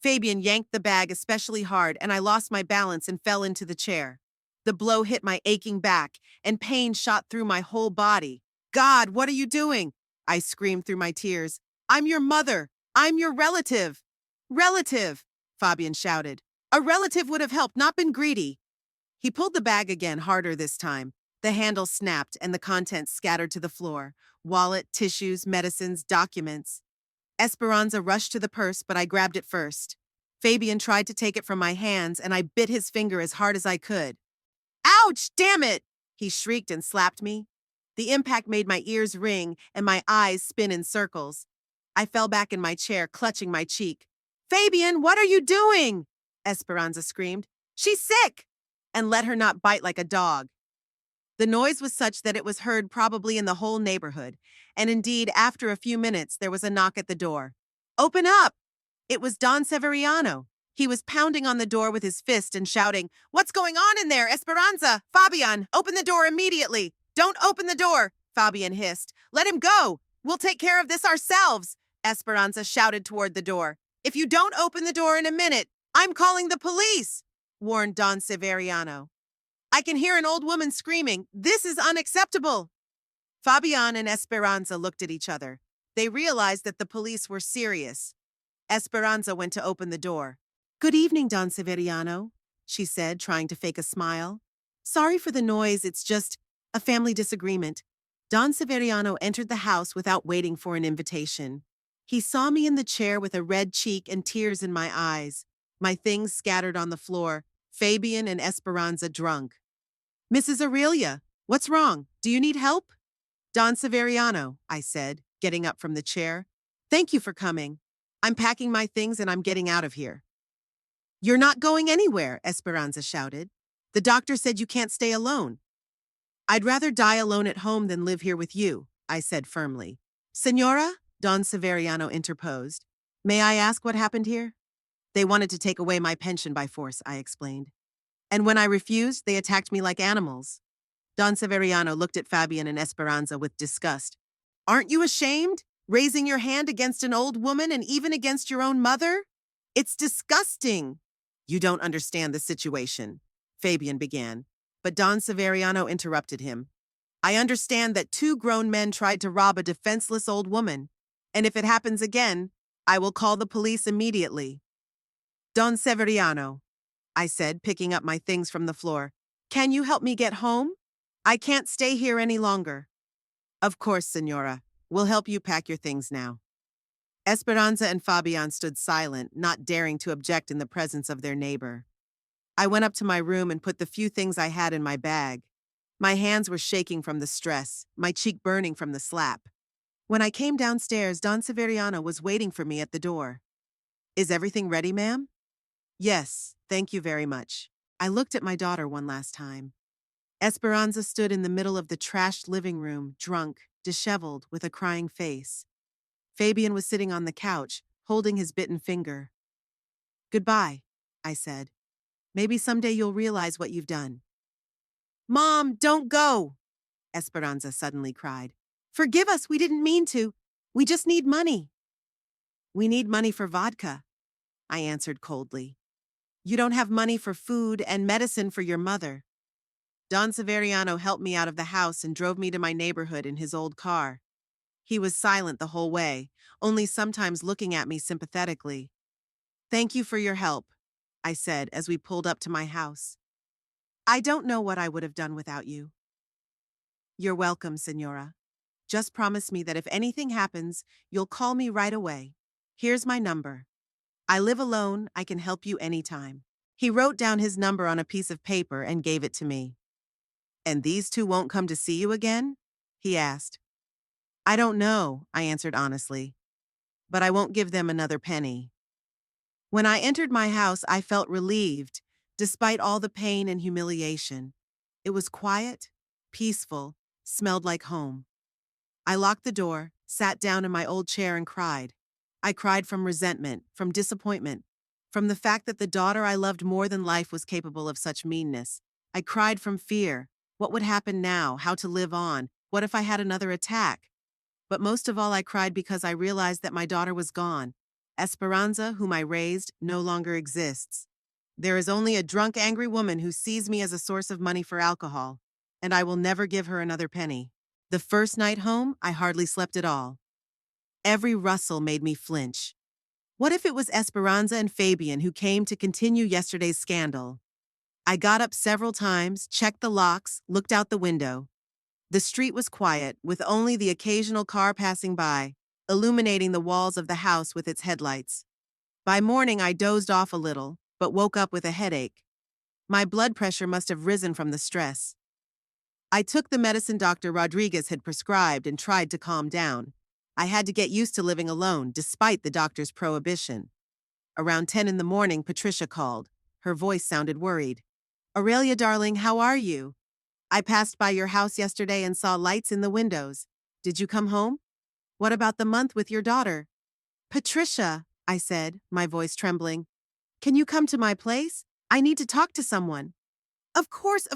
Fabian yanked the bag especially hard, and I lost my balance and fell into the chair. The blow hit my aching back, and pain shot through my whole body. "God, what are you doing?" I screamed through my tears. "I'm your mother. I'm your relative." "Relative," Fabian shouted. "A relative would have helped, not been greedy." He pulled the bag again, harder this time. The handle snapped, and the contents scattered to the floor. Wallet, tissues, medicines, documents. Esperanza rushed to the purse, but I grabbed it first. Fabian tried to take it from my hands, and I bit his finger as hard as I could. "Ouch! Damn it!" he shrieked and slapped me. The impact made my ears ring and my eyes spin in circles. I fell back in my chair, clutching my cheek. "Fabian, what are you doing?" Esperanza screamed. "She's sick!" And let her not bite like a dog. The noise was such that it was heard probably in the whole neighborhood, and indeed, after a few minutes, there was a knock at the door. "Open up!" It was Don Severiano. He was pounding on the door with his fist and shouting, "What's going on in there, Esperanza? Fabian, open the door immediately!" "Don't open the door!" Fabian hissed. "Let him go! We'll take care of this ourselves!" Esperanza shouted toward the door. "If you don't open the door in a minute, I'm calling the police!" warned Don Severiano. "I can hear an old woman screaming. This is unacceptable." Fabian and Esperanza looked at each other. They realized that the police were serious. Esperanza went to open the door. "Good evening, Don Severiano," she said, trying to fake a smile. "Sorry for the noise, it's just a family disagreement." Don Severiano entered the house without waiting for an invitation. He saw me in the chair with a red cheek and tears in my eyes. My things scattered on the floor, Fabian and Esperanza drunk. "Mrs. Aurelia, what's wrong? Do you need help?" "Don Severiano," I said, getting up from the chair. "Thank you for coming. I'm packing my things and I'm getting out of here." "You're not going anywhere," Esperanza shouted. "The doctor said you can't stay alone." "I'd rather die alone at home than live here with you," I said firmly. "Senora," Don Severiano interposed, "may I ask what happened here?" "They wanted to take away my pension by force," I explained. "And when I refused, they attacked me like animals." Don Severiano looked at Fabian and Esperanza with disgust. "Aren't you ashamed? Raising your hand against an old woman and even against your own mother? It's disgusting." "You don't understand the situation," Fabian began, but Don Severiano interrupted him. "I understand that two grown men tried to rob a defenseless old woman, and if it happens again, I will call the police immediately." "Don Severiano," I said, picking up my things from the floor, "can you help me get home? I can't stay here any longer." "Of course, Senora. We'll help you pack your things now." Esperanza and Fabian stood silent, not daring to object in the presence of their neighbor. I went up to my room and put the few things I had in my bag. My hands were shaking from the stress, my cheek burning from the slap. When I came downstairs, Don Severiano was waiting for me at the door. "Is everything ready, ma'am?" "Yes, thank you very much." I looked at my daughter one last time. Esperanza stood in the middle of the trashed living room, drunk, disheveled, with a crying face. Fabian was sitting on the couch, holding his bitten finger. "Goodbye," I said. "Maybe someday you'll realize what you've done." "Mom, don't go!" Esperanza suddenly cried. "Forgive us, we didn't mean to. We just need money." "We need money for vodka," I answered coldly. "You don't have money for food and medicine for your mother." Don Severiano helped me out of the house and drove me to my neighborhood in his old car. He was silent the whole way, only sometimes looking at me sympathetically. "Thank you for your help," I said as we pulled up to my house. "I don't know what I would have done without you." "You're welcome, Senora. Just promise me that if anything happens, you'll call me right away. Here's my number. I live alone, I can help you anytime." He wrote down his number on a piece of paper and gave it to me. "And these two won't come to see you again?" he asked. "I don't know," I answered honestly. "But I won't give them another penny." When I entered my house, I felt relieved, despite all the pain and humiliation. It was quiet, peaceful, smelled like home. I locked the door, sat down in my old chair and cried. I cried from resentment, from disappointment, from the fact that the daughter I loved more than life was capable of such meanness. I cried from fear. What would happen now? How to live on? What if I had another attack? But most of all, I cried because I realized that my daughter was gone. Esperanza, whom I raised, no longer exists. There is only a drunk, angry woman who sees me as a source of money for alcohol, and I will never give her another penny. The first night home, I hardly slept at all. Every rustle made me flinch. What if it was Esperanza and Fabian who came to continue yesterday's scandal? I got up several times, checked the locks, looked out the window. The street was quiet, with only the occasional car passing by, illuminating the walls of the house with its headlights. By morning, I dozed off a little, but woke up with a headache. My blood pressure must have risen from the stress. I took the medicine Dr. Rodriguez had prescribed and tried to calm down. I had to get used to living alone, despite the doctor's prohibition. Around 10 in the morning, Patricia called. Her voice sounded worried. "Aurelia, darling, how are you? I passed by your house yesterday and saw lights in the windows. Did you come home? What about the month with your daughter?" "Patricia," I said, my voice trembling, "can you come to my place? I need to talk to someone." Of course,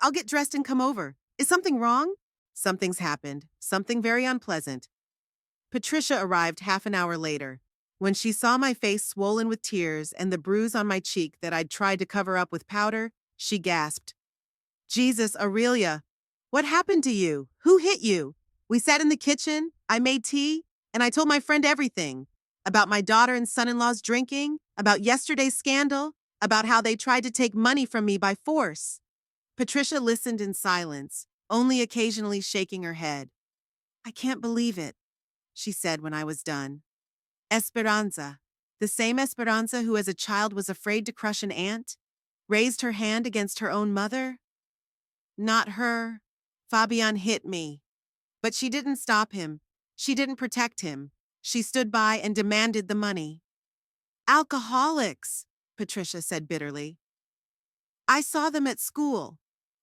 I'll get dressed and come over. Is something wrong?" "Something's happened. Something very unpleasant." Patricia arrived half an hour later. When she saw my face swollen with tears and the bruise on my cheek that I'd tried to cover up with powder, she gasped. "Jesus, Aurelia, what happened to you? Who hit you?" We sat in the kitchen, I made tea, and I told my friend everything. About my daughter and son-in-law's drinking, about yesterday's scandal, about how they tried to take money from me by force. Patricia listened in silence, only occasionally shaking her head. "I can't believe it," she said when I was done. Esperanza, the same Esperanza who as a child was afraid to crush an ant, raised her hand against her own mother? Not her. Fabian hit me. But she didn't stop him. She didn't protect him. She stood by and demanded the money. "Alcoholics," Patricia said bitterly. "I saw them at school.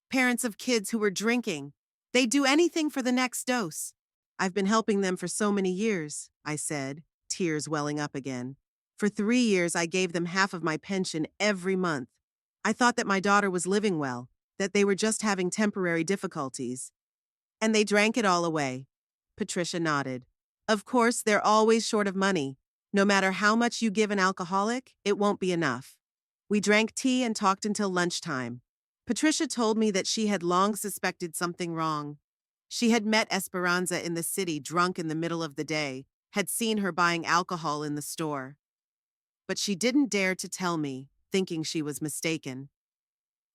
Parents of kids who were drinking. They'd do anything for the next dose." "I've been helping them for so many years," I said, tears welling up again. "For 3 years, I gave them half of my pension every month. I thought that my daughter was living well, that they were just having temporary difficulties. And they drank it all away." Patricia nodded. "Of course, they're always short of money. No matter how much you give an alcoholic, it won't be enough." We drank tea and talked until lunchtime. Patricia told me that she had long suspected something wrong. She had met Esperanza in the city drunk in the middle of the day, had seen her buying alcohol in the store. But she didn't dare to tell me, thinking she was mistaken.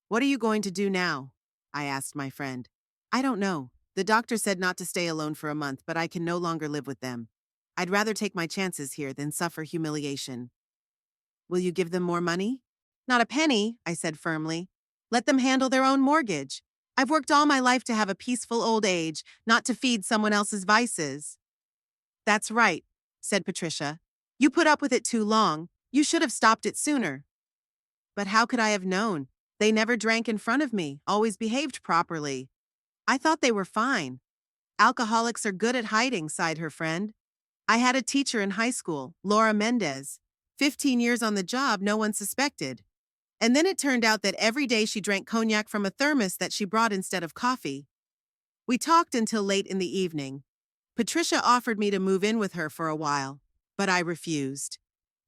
"What are you going to do now?" I asked my friend. "I don't know. The doctor said not to stay alone for a month, but I can no longer live with them. I'd rather take my chances here than suffer humiliation." "Will you give them more money?" "Not a penny," I said firmly. "Let them handle their own mortgage. I've worked all my life to have a peaceful old age, not to feed someone else's vices." "That's right," said Patricia. "You put up with it too long. You should have stopped it sooner." "But how could I have known? They never drank in front of me, always behaved properly. I thought they were fine." "Alcoholics are good at hiding," sighed her friend. "I had a teacher in high school, Laura Mendez. 15 years on the job, no one suspected. And then it turned out that every day she drank cognac from a thermos that she brought instead of coffee." We talked until late in the evening. Patricia offered me to move in with her for a while, but I refused.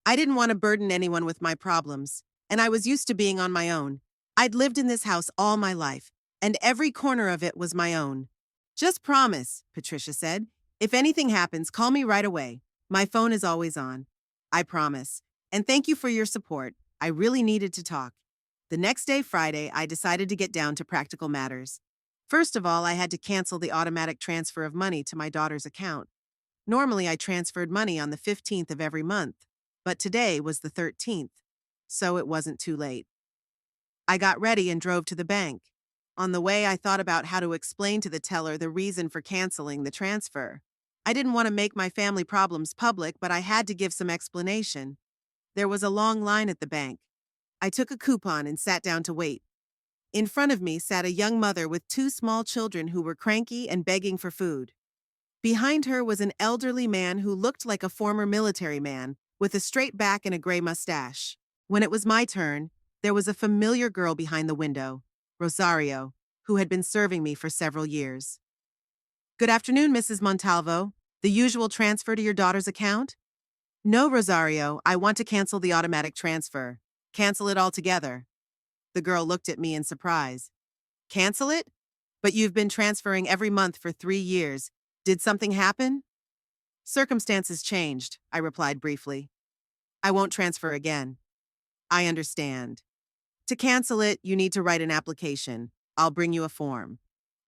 I didn't want to burden anyone with my problems, and I was used to being on my own. I'd lived in this house all my life, and every corner of it was my own. "Just promise," Patricia said. "If anything happens, call me right away. My phone is always on." "I promise. And thank you for your support. I really needed to talk." The next day, Friday, I decided to get down to practical matters. First of all, I had to cancel the automatic transfer of money to my daughter's account. Normally, I transferred money on the 15th of every month, but today was the 13th, so it wasn't too late. I got ready and drove to the bank. On the way, I thought about how to explain to the teller the reason for canceling the transfer. I didn't want to make my family problems public, but I had to give some explanation. There was a long line at the bank. I took a coupon and sat down to wait. In front of me sat a young mother with two small children who were cranky and begging for food. Behind her was an elderly man who looked like a former military man, with a straight back and a gray mustache. When it was my turn, there was a familiar girl behind the window, Rosario, who had been serving me for several years. Good afternoon, Mrs. Montalvo. The usual transfer to your daughter's account? No, Rosario, I want to cancel the automatic transfer. Cancel it altogether. The girl looked at me in surprise. Cancel it? But you've been transferring every month for 3 years. Did something happen? Circumstances changed, I replied briefly. I won't transfer again. I understand. To cancel it, you need to write an application. I'll bring you a form.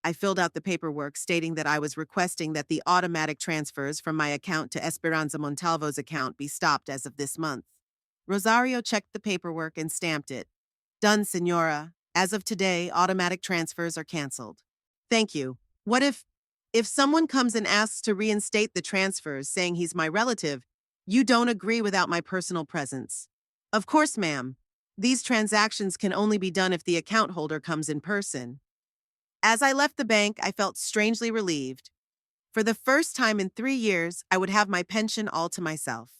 I filled out the paperwork stating that I was requesting that the automatic transfers from my account to Esperanza Montalvo's account be stopped as of this month. Rosario checked the paperwork and stamped it. Done, Senora. As of today, automatic transfers are canceled. Thank you. What if someone comes and asks to reinstate the transfers saying he's my relative, you don't agree without my personal presence? Of course, ma'am. These transactions can only be done if the account holder comes in person. As I left the bank, I felt strangely relieved. For the first time in 3 years, I would have my pension all to myself.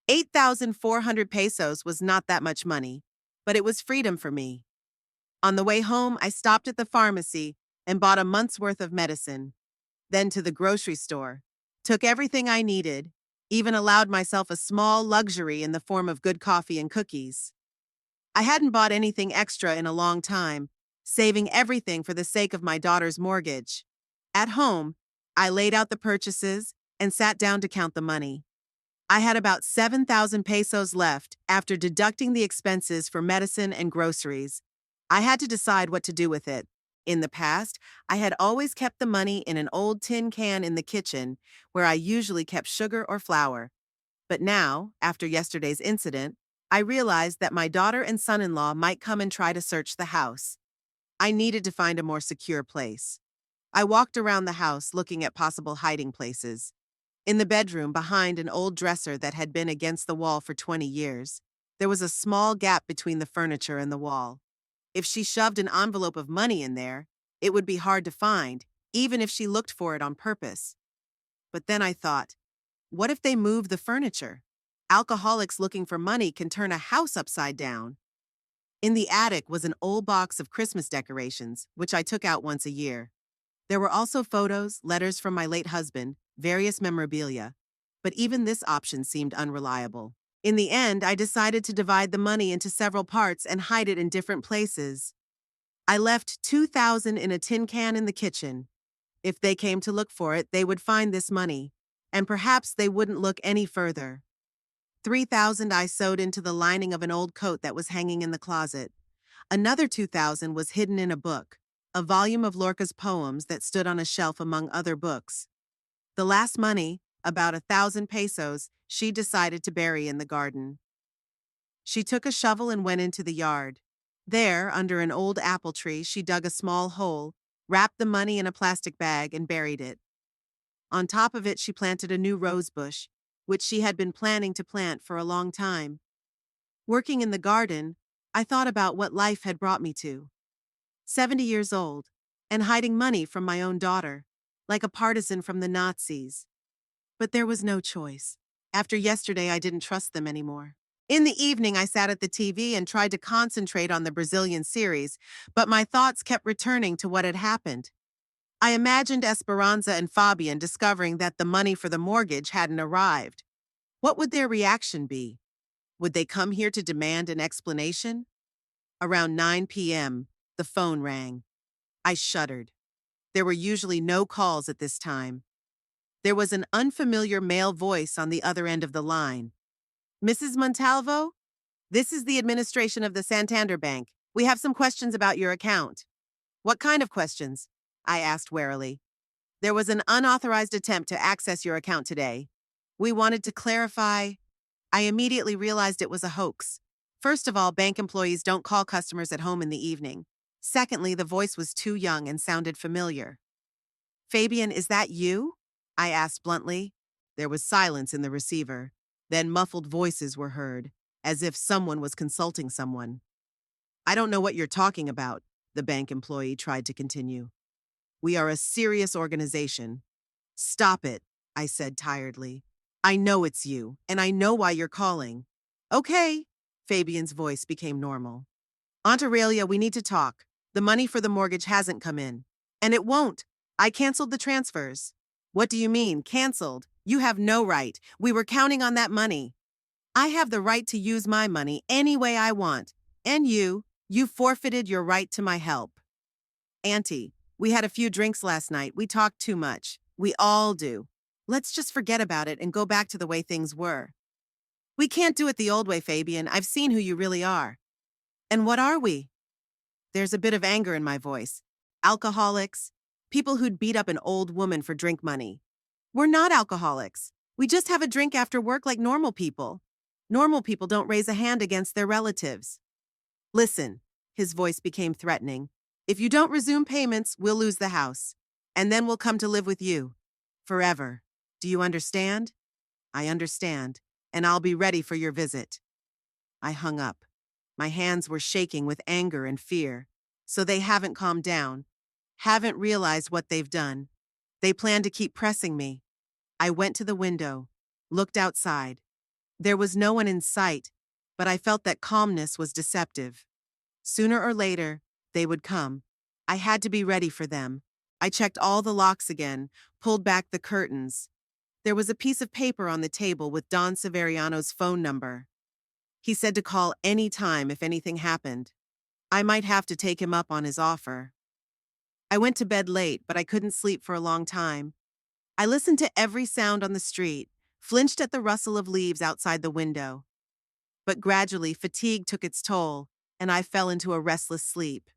8,400 pesos was not that much money, but it was freedom for me. On the way home, I stopped at the pharmacy and bought a month's worth of medicine. Then to the grocery store, took everything I needed, even allowed myself a small luxury in the form of good coffee and cookies. I hadn't bought anything extra in a long time, saving everything for the sake of my daughter's mortgage. At home, I laid out the purchases and sat down to count the money. I had about 7,000 pesos left after deducting the expenses for medicine and groceries. I had to decide what to do with it. In the past, I had always kept the money in an old tin can in the kitchen, where I usually kept sugar or flour. But now, after yesterday's incident, I realized that my daughter and son-in-law might come and try to search the house. I needed to find a more secure place. I walked around the house looking at possible hiding places. In the bedroom, behind an old dresser that had been against the wall for 20 years, there was a small gap between the furniture and the wall. If she shoved an envelope of money in there, it would be hard to find, even if she looked for it on purpose. But then I thought, what if they move the furniture? Alcoholics looking for money can turn a house upside down. In the attic was an old box of Christmas decorations, which I took out once a year. There were also photos, letters from my late husband, various memorabilia, but even this option seemed unreliable. In the end, I decided to divide the money into several parts and hide it in different places. I left 2,000 in a tin can in the kitchen. If they came to look for it, they would find this money, and perhaps they wouldn't look any further. 3,000 I sewed into the lining of an old coat that was hanging in the closet. Another 2,000 was hidden in a book, a volume of Lorca's poems that stood on a shelf among other books. The last money, about 1,000 pesos, she decided to bury in the garden. She took a shovel and went into the yard. There, under an old apple tree, she dug a small hole, wrapped the money in a plastic bag, and buried it. On top of it, she planted a new rose bush, which she had been planning to plant for a long time. Working in the garden, I thought about what life had brought me to. 70 years old, and hiding money from my own daughter, like a partisan from the Nazis. But there was no choice. After yesterday, I didn't trust them anymore. In the evening, I sat at the TV and tried to concentrate on the Brazilian series, but my thoughts kept returning to what had happened. I imagined Esperanza and Fabian discovering that the money for the mortgage hadn't arrived. What would their reaction be? Would they come here to demand an explanation? Around 9 p.m., the phone rang. I shuddered. There were usually no calls at this time. There was an unfamiliar male voice on the other end of the line. Mrs. Montalvo? This is the administration of the Santander Bank. We have some questions about your account. What kind of questions? I asked warily. There was an unauthorized attempt to access your account today. We wanted to clarify. I immediately realized it was a hoax. First of all, bank employees don't call customers at home in the evening. Secondly, the voice was too young and sounded familiar. Fabian, is that you? I asked bluntly. There was silence in the receiver. Then muffled voices were heard, as if someone was consulting someone. I don't know what you're talking about, the bank employee tried to continue. We are a serious organization. Stop it, I said tiredly. I know it's you, and I know why you're calling. Okay. Fabian's voice became normal. Aunt Aurelia, we need to talk. The money for the mortgage hasn't come in. And it won't. I canceled the transfers. What do you mean, canceled? You have no right. We were counting on that money. I have the right to use my money any way I want. And you forfeited your right to my help. Auntie, we had a few drinks last night. We talked too much. We all do. Let's just forget about it and go back to the way things were. We can't do it the old way, Fabian. I've seen who you really are. And what are we? There's a bit of anger in my voice. Alcoholics. People who'd beat up an old woman for drink money. We're not alcoholics. We just have a drink after work like normal people. Normal people don't raise a hand against their relatives. Listen, his voice became threatening. If you don't resume payments, we'll lose the house. And then we'll come to live with you. Forever. Do you understand? I understand. And I'll be ready for your visit. I hung up. My hands were shaking with anger and fear. So they haven't calmed down. Haven't realized what they've done. They plan to keep pressing me. I went to the window, looked outside. There was no one in sight, but I felt that calmness was deceptive. Sooner or later, they would come. I had to be ready for them. I checked all the locks again, pulled back the curtains. There was a piece of paper on the table with Don Severiano's phone number. He said to call any time if anything happened. I might have to take him up on his offer. I went to bed late, but I couldn't sleep for a long time. I listened to every sound on the street, flinched at the rustle of leaves outside the window. But gradually, fatigue took its toll, and I fell into a restless sleep.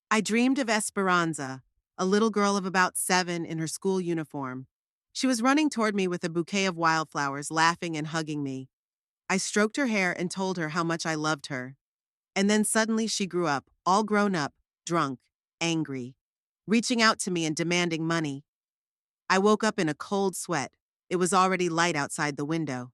I dreamed of Esperanza, a little girl of about 7 in her school uniform. She was running toward me with a bouquet of wildflowers, laughing and hugging me. I stroked her hair and told her how much I loved her. And then suddenly she grew up, all grown up, drunk, angry, reaching out to me and demanding money. I woke up in a cold sweat. It was already light outside the window.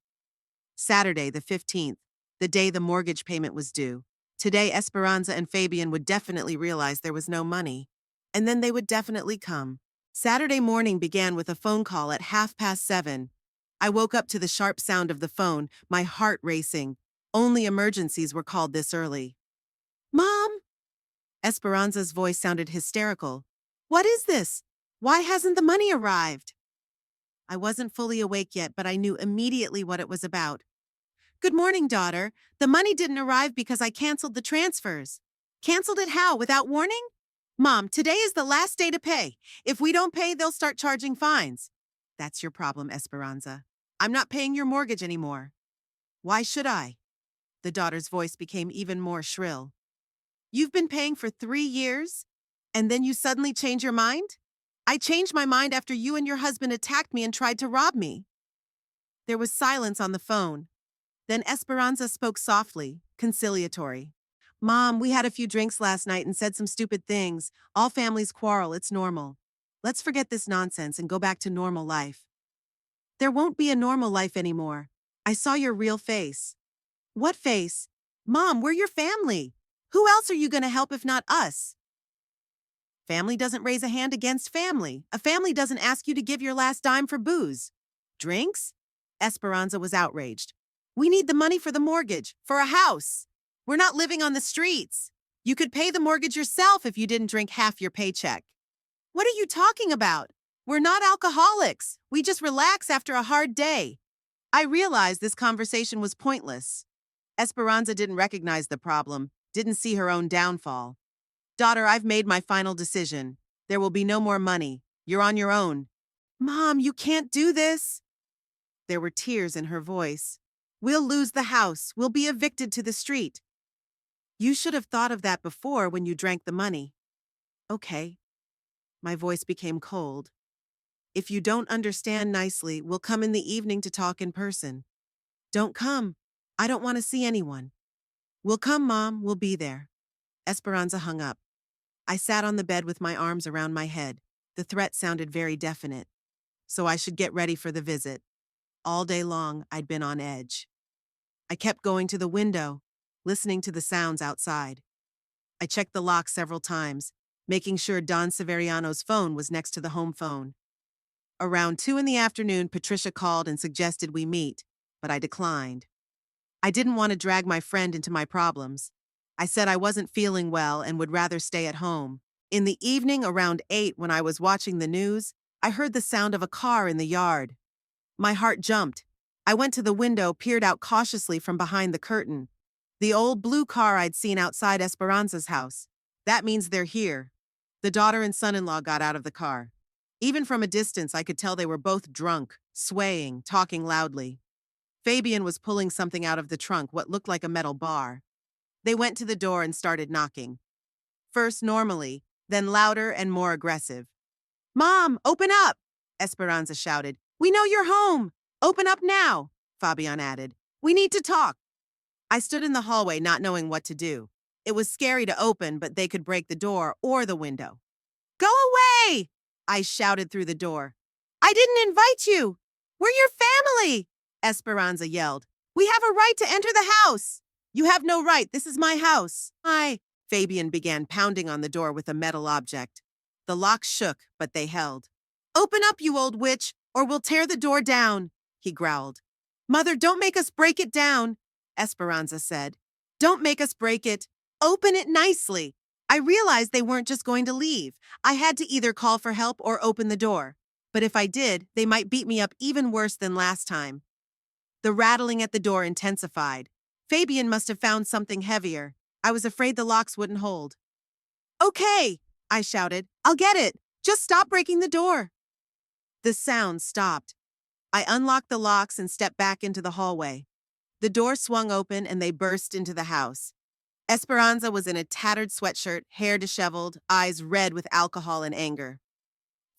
Saturday, the 15th, the day the mortgage payment was due. Today, Esperanza and Fabian would definitely realize there was no money. And then they would definitely come. Saturday morning began with a phone call at 7:30. I woke up to the sharp sound of the phone, my heart racing. Only emergencies were called this early. Mom! Esperanza's voice sounded hysterical. What is this? Why hasn't the money arrived? I wasn't fully awake yet, but I knew immediately what it was about. Good morning, daughter. The money didn't arrive because I canceled the transfers. Canceled it how? Without warning? Mom, today is the last day to pay. If we don't pay, they'll start charging fines. That's your problem, Esperanza. I'm not paying your mortgage anymore. Why should I? The daughter's voice became even more shrill. You've been paying for 3 years? And then you suddenly change your mind? I changed my mind after you and your husband attacked me and tried to rob me. There was silence on the phone. Then Esperanza spoke softly, conciliatory. Mom, we had a few drinks last night and said some stupid things. All families quarrel, it's normal. Let's forget this nonsense and go back to normal life. There won't be a normal life anymore. I saw your real face. What face? Mom, we're your family. Who else are you going to help if not us? Family doesn't raise a hand against family. A family doesn't ask you to give your last dime for booze. Drinks? Esperanza was outraged. We need the money for the mortgage, for a house. We're not living on the streets. You could pay the mortgage yourself if you didn't drink half your paycheck. What are you talking about? We're not alcoholics. We just relax after a hard day. I realized this conversation was pointless. Esperanza didn't recognize the problem, didn't see her own downfall. Daughter, I've made my final decision. There will be no more money. You're on your own. Mom, you can't do this. There were tears in her voice. We'll lose the house. We'll be evicted to the street. You should have thought of that before when you drank the money. Okay. My voice became cold. If you don't understand nicely, we'll come in the evening to talk in person. Don't come. I don't want to see anyone. We'll come, Mom. We'll be there. Esperanza hung up. I sat on the bed with my arms around my head. The threat sounded very definite. So I should get ready for the visit. All day long, I'd been on edge. I kept going to the window, listening to the sounds outside. I checked the lock several times, making sure Don Severiano's phone was next to the home phone. Around 2 in the afternoon, Patricia called and suggested we meet, but I declined. I didn't want to drag my friend into my problems. I said I wasn't feeling well and would rather stay at home. In the evening, around 8, when I was watching the news, I heard the sound of a car in the yard. My heart jumped. I went to the window, peered out cautiously from behind the curtain. The old blue car I'd seen outside Esperanza's house. That means they're here. The daughter and son-in-law got out of the car. Even from a distance, I could tell they were both drunk, swaying, talking loudly. Fabian was pulling something out of the trunk, what looked like a metal bar. They went to the door and started knocking. First normally, then louder and more aggressive. "Mom, open up!" Esperanza shouted. "We know you're home! Open up now!" Fabian added. "We need to talk." I stood in the hallway not knowing what to do. It was scary to open, but they could break the door or the window. "Go away!" I shouted through the door. "I didn't invite you! We're your family!" Esperanza yelled. "We have a right to enter the house!" "You have no right. This is my house." Fabian began pounding on the door with a metal object. The lock shook, but they held. "Open up, you old witch, or we'll tear the door down," he growled. "Mother, don't make us break it down," Esperanza said. "Don't make us break it. Open it nicely." I realized they weren't just going to leave. I had to either call for help or open the door. But if I did, they might beat me up even worse than last time. The rattling at the door intensified. Fabian must have found something heavier. I was afraid the locks wouldn't hold. "Okay," I shouted. "I'll get it. Just stop breaking the door." The sound stopped. I unlocked the locks and stepped back into the hallway. The door swung open and they burst into the house. Esperanza was in a tattered sweatshirt, hair disheveled, eyes red with alcohol and anger.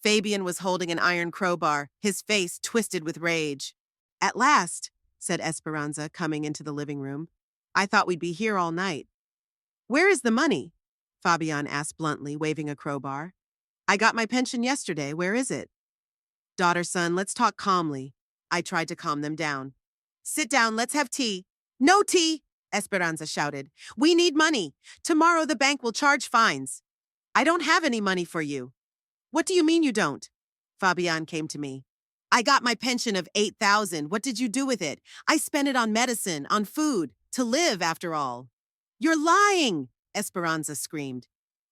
Fabian was holding an iron crowbar, his face twisted with rage. "At last," said Esperanza, coming into the living room. "I thought we'd be here all night." "Where is the money?" Fabian asked bluntly, waving a crowbar. "I got my pension yesterday. Where is it?" "Daughter, son, let's talk calmly." I tried to calm them down. "Sit down, let's have tea." "No tea!" Esperanza shouted. "We need money. Tomorrow the bank will charge fines." "I don't have any money for you." "What do you mean you don't?" Fabian came to me. "I got my pension of 8,000. What did you do with it? I spent it on medicine, on food, to live after all." "You're lying!" Esperanza screamed.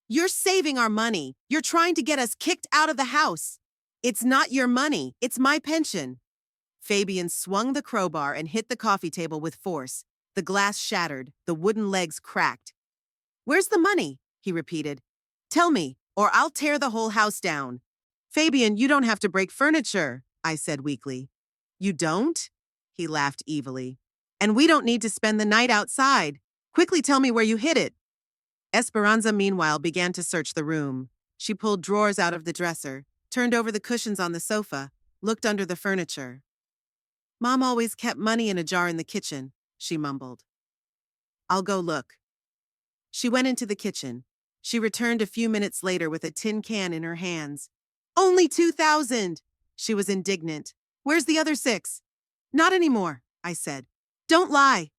"You're saving our money. You're trying to get us kicked out of the house. It's not your money. It's my pension." Fabian swung the crowbar and hit the coffee table with force. The glass shattered. The wooden legs cracked. "Where's the money?" he repeated. "Tell me, or I'll tear the whole house down." "Fabian, you don't have to break furniture," I said weakly. "You don't?" He laughed evilly. "And we don't need to spend the night outside. Quickly tell me where you hid it." Esperanza, meanwhile, began to search the room. She pulled drawers out of the dresser, turned over the cushions on the sofa, looked under the furniture. "Mom always kept money in a jar in the kitchen," she mumbled. "I'll go look." She went into the kitchen. She returned a few minutes later with a tin can in her hands. "Only 2,000! She was indignant. "Where's the other 6? "Not anymore," I said. "Don't lie."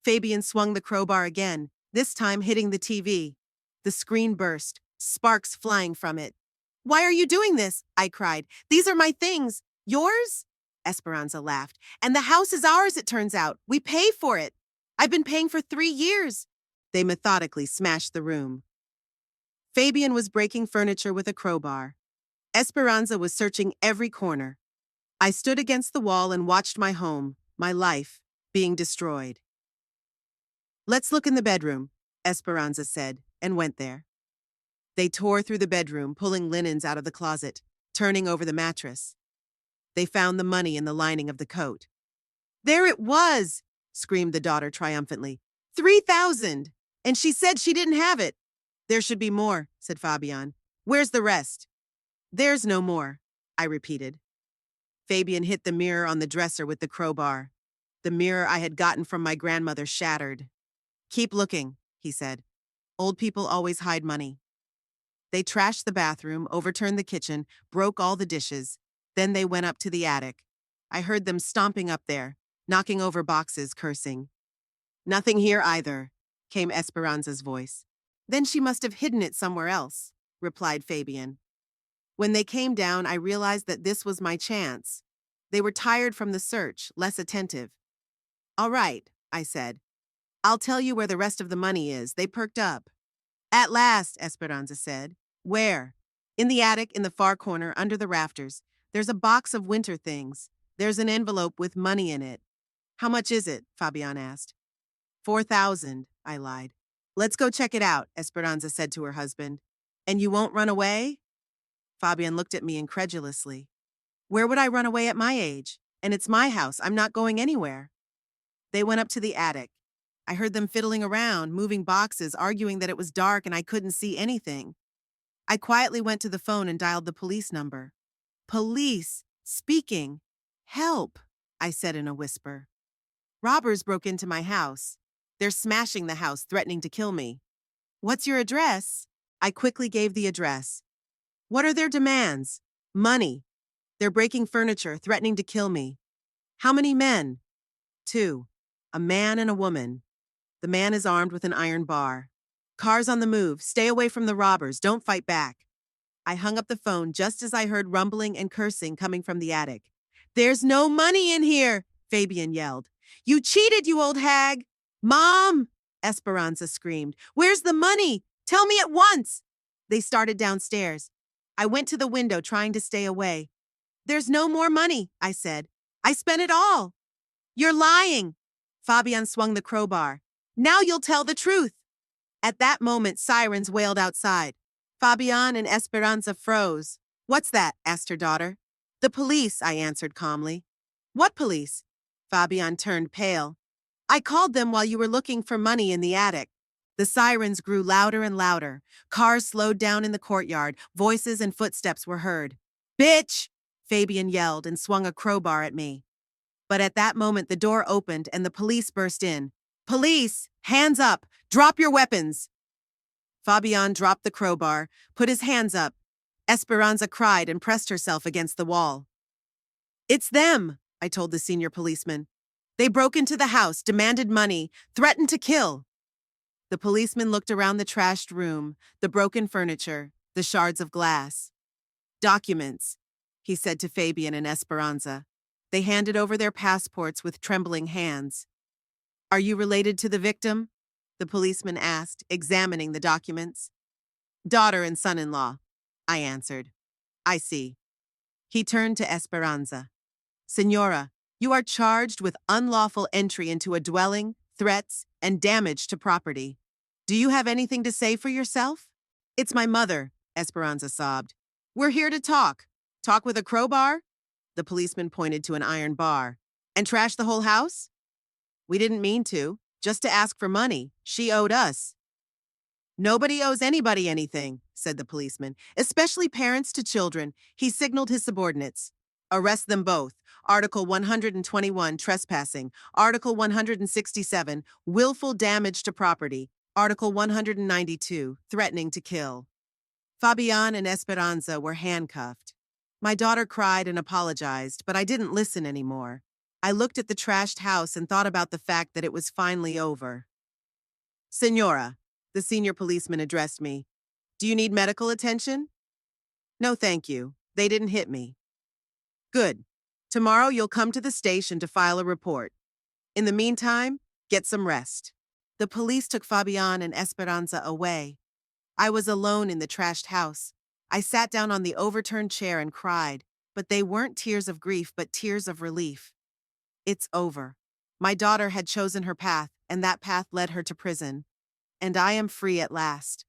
Fabian swung the crowbar again, this time hitting the TV. The screen burst, sparks flying from it. "Why are you doing this?" I cried. "These are my things." "Yours?" Esperanza laughed. "And the house is ours, it turns out. We pay for it. I've been paying for 3 years. They methodically smashed the room. Fabian was breaking furniture with a crowbar. Esperanza was searching every corner. I stood against the wall and watched my home, my life, being destroyed. "Let's look in the bedroom," Esperanza said, and went there. They tore through the bedroom, pulling linens out of the closet, turning over the mattress. They found the money in the lining of the coat. "There it was!" screamed the daughter triumphantly. 3,000! And she said she didn't have it. "There should be more," said Fabian. "Where's the rest?" "There's no more," I repeated. Fabian hit the mirror on the dresser with the crowbar. The mirror I had gotten from my grandmother shattered. "Keep looking," he said. "Old people always hide money." They trashed the bathroom, overturned the kitchen, broke all the dishes. Then they went up to the attic. I heard them stomping up there, knocking over boxes, cursing. "Nothing here either," came Esperanza's voice. "Then she must have hidden it somewhere else," replied Fabian. When they came down, I realized that this was my chance. They were tired from the search, less attentive. All right, I said. I'll tell you where the rest of the money is. They perked up. At last, Esperanza said. Where? In the attic, in the far corner, under the rafters. There's a box of winter things. There's an envelope with money in it. How much is it? Fabian asked. 4,000, I lied. Let's go check it out, Esperanza said to her husband. And you won't run away? Fabian looked at me incredulously. Where would I run away at my age? And it's my house. I'm not going anywhere. They went up to the attic. I heard them fiddling around, moving boxes, arguing that it was dark and I couldn't see anything. I quietly went to the phone and dialed the police number. Police! Speaking! Help! I said in a whisper. Robbers broke into my house. They're smashing the house, threatening to kill me. What's your address? I quickly gave the address. What are their demands? Money. They're breaking furniture, threatening to kill me. How many men? 2. A man and a woman. The man is armed with an iron bar. Cars on the move. Stay away from the robbers. Don't fight back. I hung up the phone just as I heard rumbling and cursing coming from the attic. There's no money in here, Fabian yelled. You cheated, you old hag! Mom! Esperanza screamed. Where's the money? Tell me at once! They started downstairs. I went to the window trying to stay away. There's no more money, I said. I spent it all. You're lying. Fabian swung the crowbar. Now you'll tell the truth. At that moment, sirens wailed outside. Fabian and Esperanza froze. What's that? Asked her daughter. The police, I answered calmly. What police? Fabian turned pale. I called them while you were looking for money in the attic. The sirens grew louder and louder. Cars slowed down in the courtyard. Voices and footsteps were heard. Bitch! Fabian yelled and swung a crowbar at me. But at that moment, the door opened and the police burst in. Police! Hands up! Drop your weapons! Fabian dropped the crowbar, put his hands up. Esperanza cried and pressed herself against the wall. It's them, I told the senior policeman. They broke into the house, demanded money, threatened to kill. The policeman looked around the trashed room, the broken furniture, the shards of glass. Documents, he said to Fabian and Esperanza. They handed over their passports with trembling hands. Are you related to the victim? The policeman asked, examining the documents. Daughter and son-in-law, I answered. I see. He turned to Esperanza. Senora, you are charged with unlawful entry into a dwelling, threats, and damage to property. Do you have anything to say for yourself? It's my mother, Esperanza sobbed. We're here to talk. Talk with a crowbar? The policeman pointed to an iron bar. And trash the whole house? We didn't mean to, just to ask for money. She owed us. Nobody owes anybody anything, said the policeman, especially parents to children. He signaled his subordinates. Arrest them both. Article 121, trespassing. Article 167, willful damage to property. Article 192, threatening to kill. Fabian and Esperanza were handcuffed. My daughter cried and apologized, but I didn't listen anymore. I looked at the trashed house and thought about the fact that it was finally over. Senora, the senior policeman addressed me. Do you need medical attention? No, thank you. They didn't hit me. Good. Tomorrow you'll come to the station to file a report. In the meantime, get some rest. The police took Fabian and Esperanza away. I was alone in the trashed house. I sat down on the overturned chair and cried, but they weren't tears of grief, but tears of relief. It's over. My daughter had chosen her path, and that path led her to prison. And I am free at last.